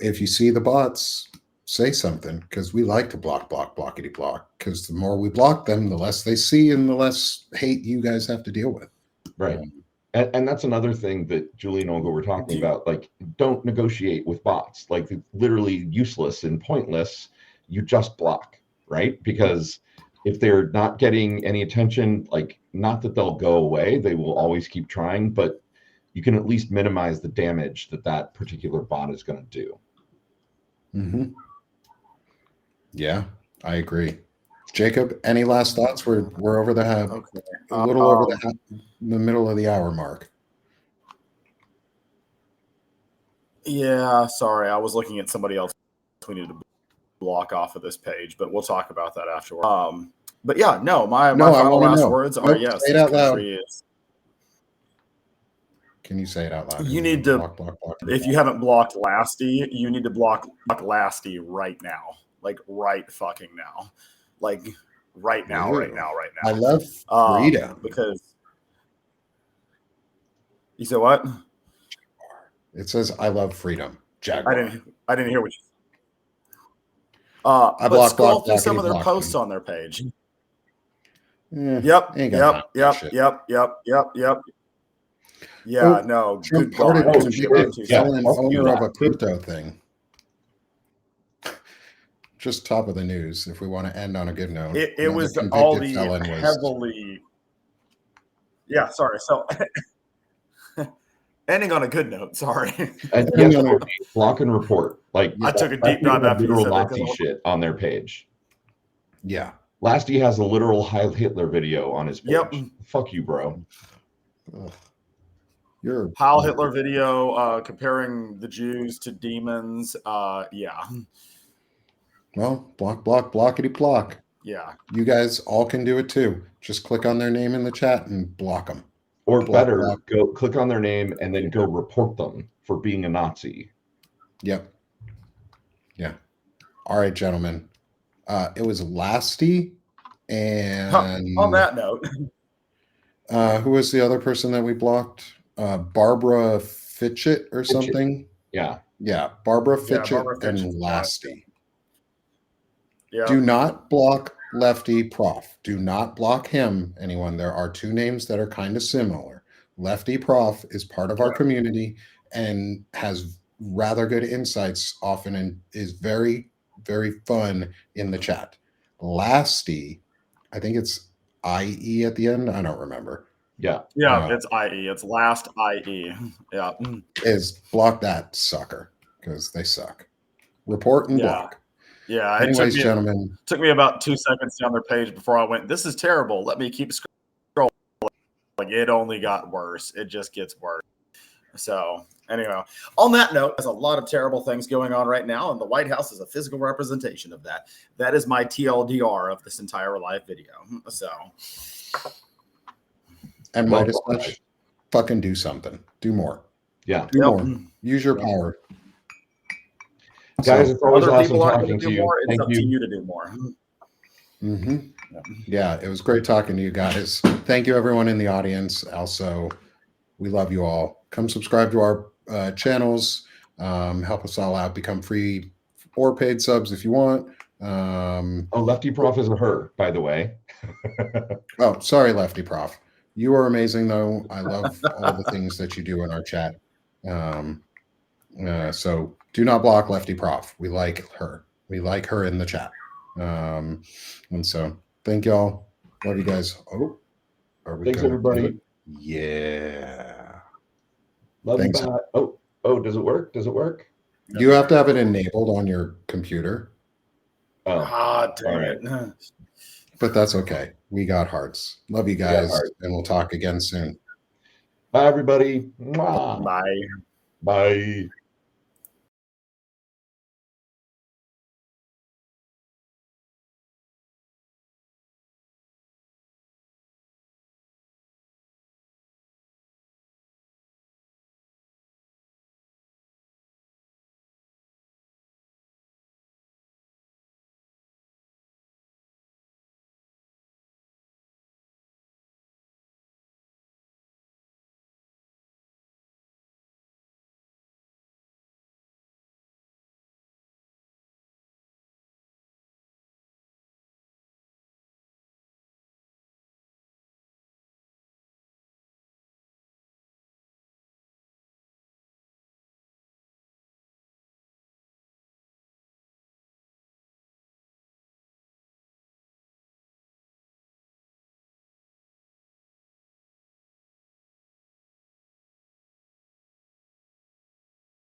if you see the bots, say something, because we like to blockity block, because the more we block them, the less they see and the less hate you guys have to deal with. Right. And that's another thing that Julie and Olga were talking about. Like, don't negotiate with bots. Like, literally useless and pointless. You just block, right? Because if they're not getting any attention, like, not that they'll go away, they will always keep trying, but you can at least minimize the damage that particular bot is going to do. Mm-hmm. Yeah, I agree. Jacob, any last thoughts? We're over the a little over the middle of the hour mark. Yeah, sorry, I was looking at somebody else we needed to block off of this page, but we'll talk about that afterward. But yeah, my final last words are yes. Say it out loud. Can you say it out loud? You need to block. If you haven't blocked Lasty, you need to block Lasty right now. Like right fucking now. Like right now. I love freedom. Because you said what? It says I love freedom. Jaguar. I didn't hear what you said. But scroll through some of their posts on their page. Yep. Yeah, no. Trump parted owner of a crypto thing. Just top of the news. If we want to end on a good note, it was all the heavily. Yeah, sorry. So ending on a good note. Sorry. Block and report. Like I took a deep dive after literal Nazi shit on their page. Yeah, Lasty has a literal Heil Hitler video on his page. Yep. Fuck you, bro. Ugh. You're Heil Hitler video comparing the Jews to demons. Yeah. Well, blockity block. Yeah. You guys all can do it too. Just click on their name in the chat and block them. Or Block, better, block. go click on their name and then go report them for being a Nazi. Yep. Yeah. All right, gentlemen. It was Lasty and On that note, who was the other person that we blocked? Barbara Fitchett or something. Yeah. Yeah, Barbara Fitchett Barbara and Fitchett, Lasty. yeah. Do not block Lefty Prof. Do not block him, anyone. There are two names that are kind of similar. Lefty Prof is part of our community and has rather good insights often and is very, very fun in the chat. Lasty, I think it's IE at the end. I don't remember. Yeah. It's IE. It's last IE. Yeah. Is block that sucker because they suck. Report and block. Yeah. Anyways, gentlemen. Took me about 2 seconds down their page before I went, this is terrible. Let me keep scrolling. Like, it only got worse. It just gets worse. So anyway, on that note, there's a lot of terrible things going on right now, and the White House is a physical representation of that. That is my TLDR of this entire live video. So, and Midas Touch, fucking do something. Do more. Yeah. Do more. Use your power. Guys, it's always other awesome people aren't talking going to to do you. more. It's Thank up to you to do more. Mm-hmm. Yeah, it was great talking to you guys. Thank you, everyone in the audience. Also, we love you all. Come subscribe to our channels. Help us all out. Become free or paid subs if you want. Lefty Prof is a her, by the way. Oh, sorry, Lefty Prof. You are amazing, though. I love all the things that you do in our chat. So do not block Lefty Prof. We like her. We like her in the chat. And so thank y'all. Love you guys. Oh, Thanks, everybody. Yeah. Love you. Oh, does it work? Does it work? You have to have it enabled on your computer. Oh, damn it. But that's okay. We got hearts. Love you guys, and we'll talk again soon. Bye, everybody. Mwah. Bye. Bye.